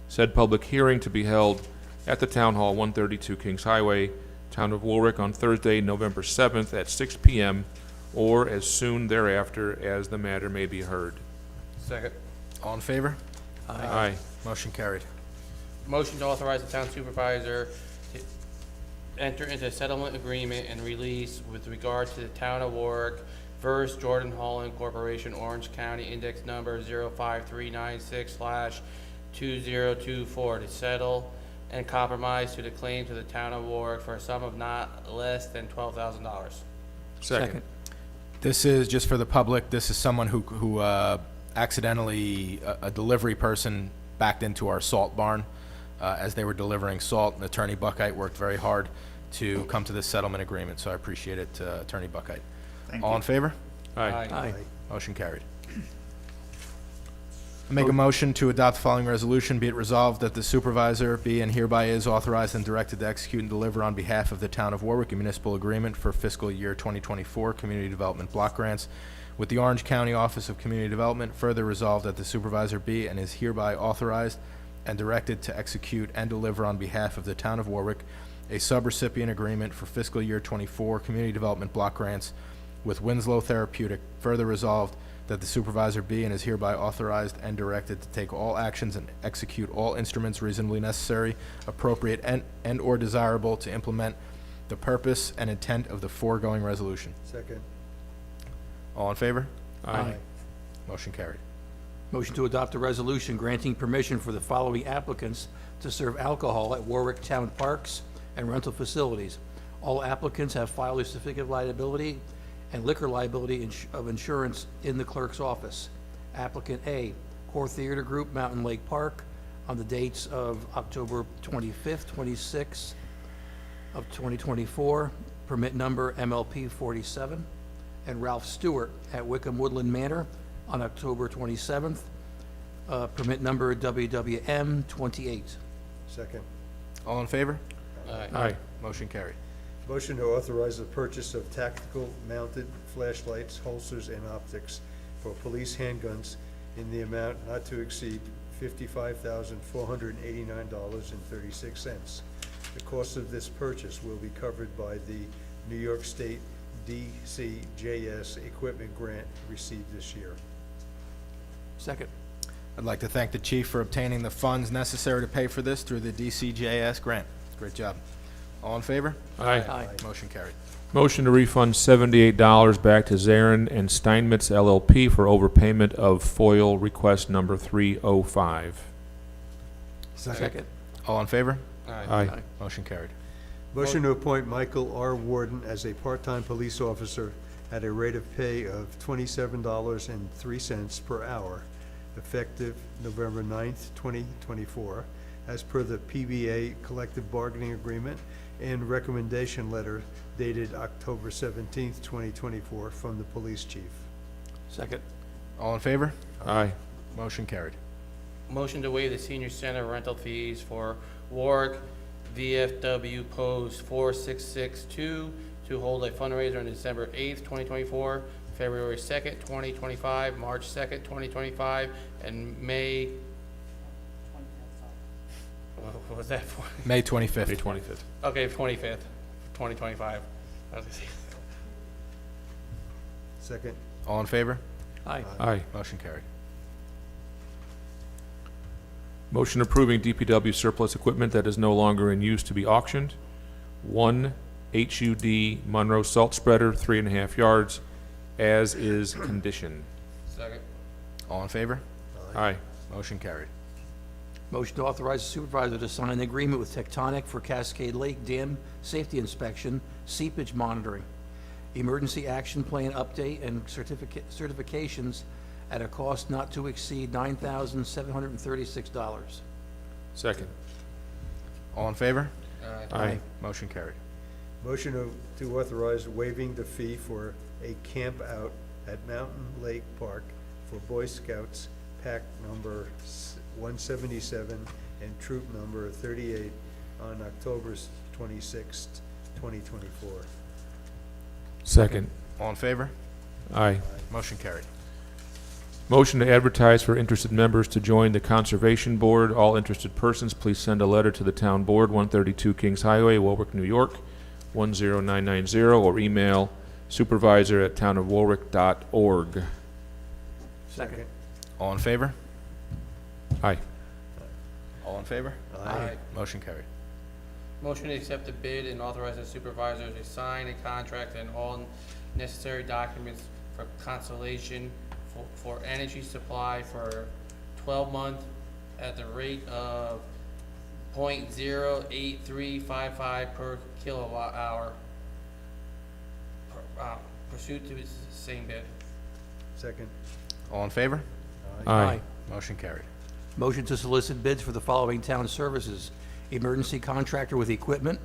Said public hearing to be held at the Town Hall, 132 Kings Highway, Town of Warwick, on Thursday, November 7th at 6 p.m., or as soon thereafter as the matter may be heard. Second. All in favor? Aye. Motion carried. Motion to authorize the town supervisor to enter into a settlement agreement and release with regard to the town of Warwick versus Jordan Holland Corporation, Orange County, index number 05396/2024, to settle and compromise to the claim to the town of Warwick for a sum of not less than $12,000. Second. This is, just for the public, this is someone who accidentally, a delivery person backed into our salt barn as they were delivering salt, and Attorney Buckite worked very hard to come to this settlement agreement, so I appreciate it, Attorney Buckite. Thank All you. in favor? Aye. Motion carried. I make a motion to adopt the following resolution. Be it resolved that the supervisor be and hereby is authorized and directed to execute and deliver on behalf of the town of Warwick a municipal agreement for fiscal year 2024 community development block grants with the Orange County Office of Community Development. Further resolved that the supervisor be and is hereby authorized and directed to execute and deliver on behalf of the town of Warwick a subrecipient agreement for fiscal year 24 community development block grants with Winslow Therapeutic. Further resolved that the supervisor be and is hereby authorized and directed to take all actions and execute all instruments reasonably necessary, appropriate, and or desirable to implement the purpose and intent of the foregoing resolution. Second. All in favor? Aye. Motion carried. Motion to adopt a resolution granting permission for the following applicants to serve alcohol at Warwick Town Parks and rental facilities. All applicants have filed a certificate of liability and liquor liability of insurance in the clerk's office. Applicant A, Core Theater Group, Mountain Lake Park, on the dates of October 25th, 26th of 2024, permit number MLP 47, and Ralph Stewart at Wickham Woodland Manor on October 27th, permit number WWM 28. Second. All in favor? Aye. Motion carried. Motion to authorize the purchase of tactical mounted flashlights, holsters, and optics for police handguns in the amount not to exceed $55,489.36. The cost of this purchase will be covered by the New York State DCJS equipment grant received this year. Second. I'd like to thank the chief for obtaining the funds necessary to pay for this through the DCJS grant. Great job. All in favor? Aye. Motion carried. Motion to refund $78 back to Zarin and Steinmetz LLP for overpayment of FOIL request number 305. Second. All in favor? Aye. Motion carried. Motion to appoint Michael R. Warden as a part-time police officer at a rate of pay of $27.03 per hour, effective November 9th, 2024, as per the PBA collective bargaining agreement and recommendation letter dated October 17th, 2024, from the police chief. Second. All in favor? Aye. Motion carried. Motion to waive the senior center rental fees for Warwick VFW Post 4662 to hold a fundraiser on December 8th, 2024, February 2nd, 2025, March 2nd, 2025, and May, what was that for? May 25th. May 25th. Okay, 25th, 2025. I was gonna say- Second. All in favor? Aye. Aye. Motion carried. Motion approving DPW surplus equipment that is no longer in use to be auctioned. 1 HUD Monroe salt spreader, 3.5 yards, as is condition. Second. All in favor? Aye. Motion carried. Motion to authorize the supervisor to sign an agreement with Tectonic for Cascade Lake Dam safety inspection, seepage monitoring, emergency action plan update, and certifications at a cost not to exceed $9,736. Second. All in favor? Aye. Motion carried. Motion to authorize waiving the fee for a camp out at Mountain Lake Park for Boy Scouts, pack number 177 and troop number 38 on October 26th, 2024. Second. All in favor? Aye. Motion carried. Motion to advertise for interested members to join the Conservation Board. All interested persons, please send a letter to the Town Board, 132 Kings Highway, Warwick, New York, 10990, or email supervisor@townofwarwick.org. Second. All in favor? Aye. All in favor? Aye. Motion carried. Motion to accept the bid and authorize the supervisor to sign a contract and all necessary documents for Constellation for energy supply for 12-month at the rate of .08355 per kilowatt hour. Pursuant to its same bid. Second. All in favor? Aye. Motion carried. Motion to solicit bids for the following town services: emergency contractor with equipment,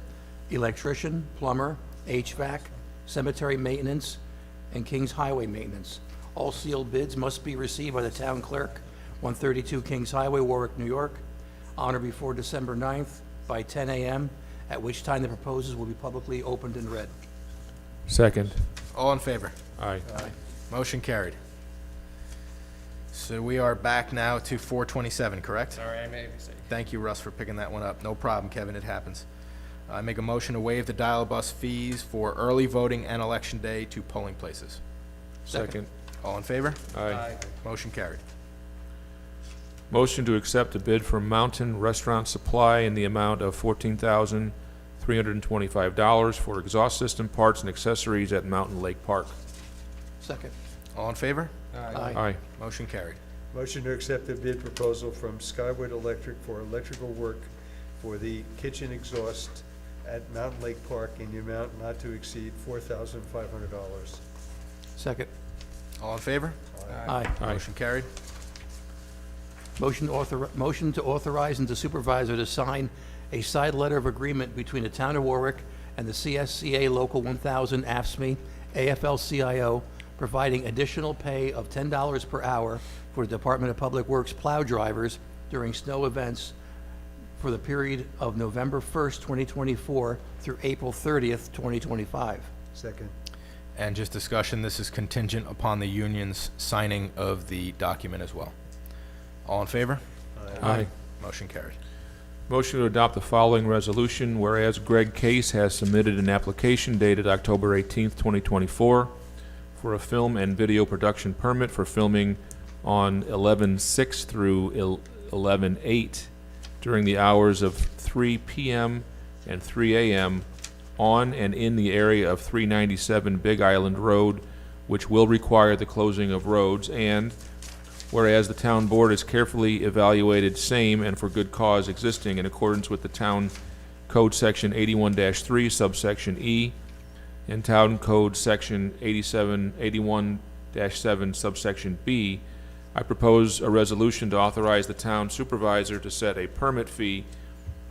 electrician, plumber, HVAC, cemetery maintenance, and Kings Highway maintenance. All sealed bids must be received by the town clerk, 132 Kings Highway, Warwick, New York, on or before December 9th by 10 a.m., at which time the proposals will be publicly opened and read. Second. All in favor? Aye. Motion carried. So we are back now to 427, correct? Sorry, I made a mistake. Thank you, Russ, for picking that one up. No problem, Kevin, it happens. I make a motion to waive the dial-a-bus fees for early voting and election day to polling places. Second. All in favor? Aye. Motion carried. Motion to accept a bid from Mountain Restaurant Supply in the amount of $14,325 for exhaust system parts and accessories at Mountain Lake Park. Second. All in favor? Aye. Aye. Motion carried. Motion to accept the bid proposal from Skyward Electric for electrical work for the kitchen exhaust at Mountain Lake Park in the amount not to exceed $4,500. Second. All in favor? Aye. Aye. Motion carried. Motion to authorize and to supervisor to sign a side letter of agreement between the town of Warwick and the CSCA Local 1000 AFSCME AFL-CIO, providing additional pay of $10 per hour for the Department of Public Works plow drivers during snow events for the period of November 1st, 2024 through April 30th, 2025. Second. And just discussion, this is contingent upon the union's signing of the document as well. All in favor? Aye. Motion carried. Motion to adopt the following resolution, whereas Greg Case has submitted an application dated October 18th, 2024 for a film and video production permit for filming on 11/6 through 11/8 during the hours of 3 p.m. and 3 a.m. on and in the area of 397 Big Island Road, which will require the closing of roads, and whereas the town board has carefully evaluated same and for good cause existing in accordance with the town code section 81-3 subsection E and town code section 81-7 subsection B, I propose a resolution to authorize the town supervisor to set a permit fee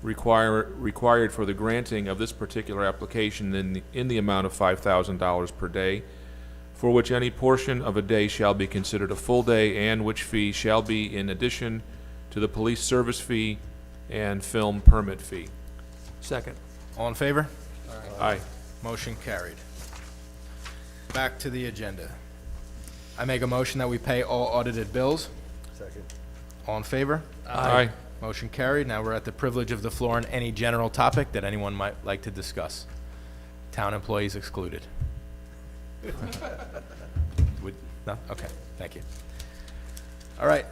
required for the granting of this particular application in the amount of $5,000 per day, for which any portion of a day shall be considered a full day, and which fee shall be in addition to the police service fee and film permit fee. Second. All in favor? Aye. Motion carried. Back to the agenda. I make a motion that we pay all audited bills. Second. All in favor? Aye. Motion carried. Now we're at the privilege of the floor on any general topic that anyone might like to discuss. Town employees excluded. No? Okay, thank you. All right,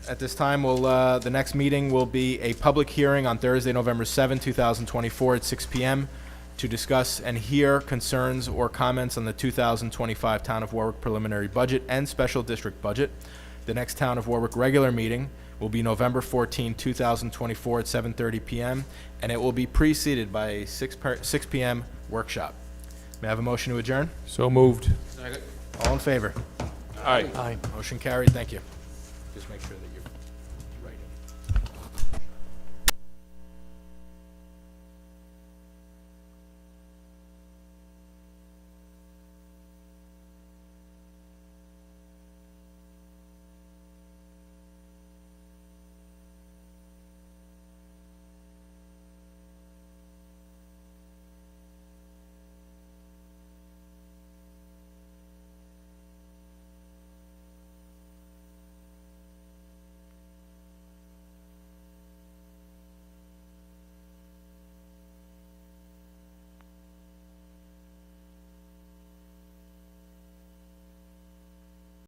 at this time, the next meeting will be a public hearing on Thursday, November 7, 2024 at 6 p.m. to discuss and hear concerns or comments on the 2025 Town of Warwick preliminary budget and special district budget. The next Town of Warwick regular meeting will be November 14, 2024 at 7:30 p.m., and it will be preceded by a 6 p.m. workshop. May I have a motion to adjourn? So moved. Second. All in favor? Aye. Aye. Motion carried. Thank you. Just make sure that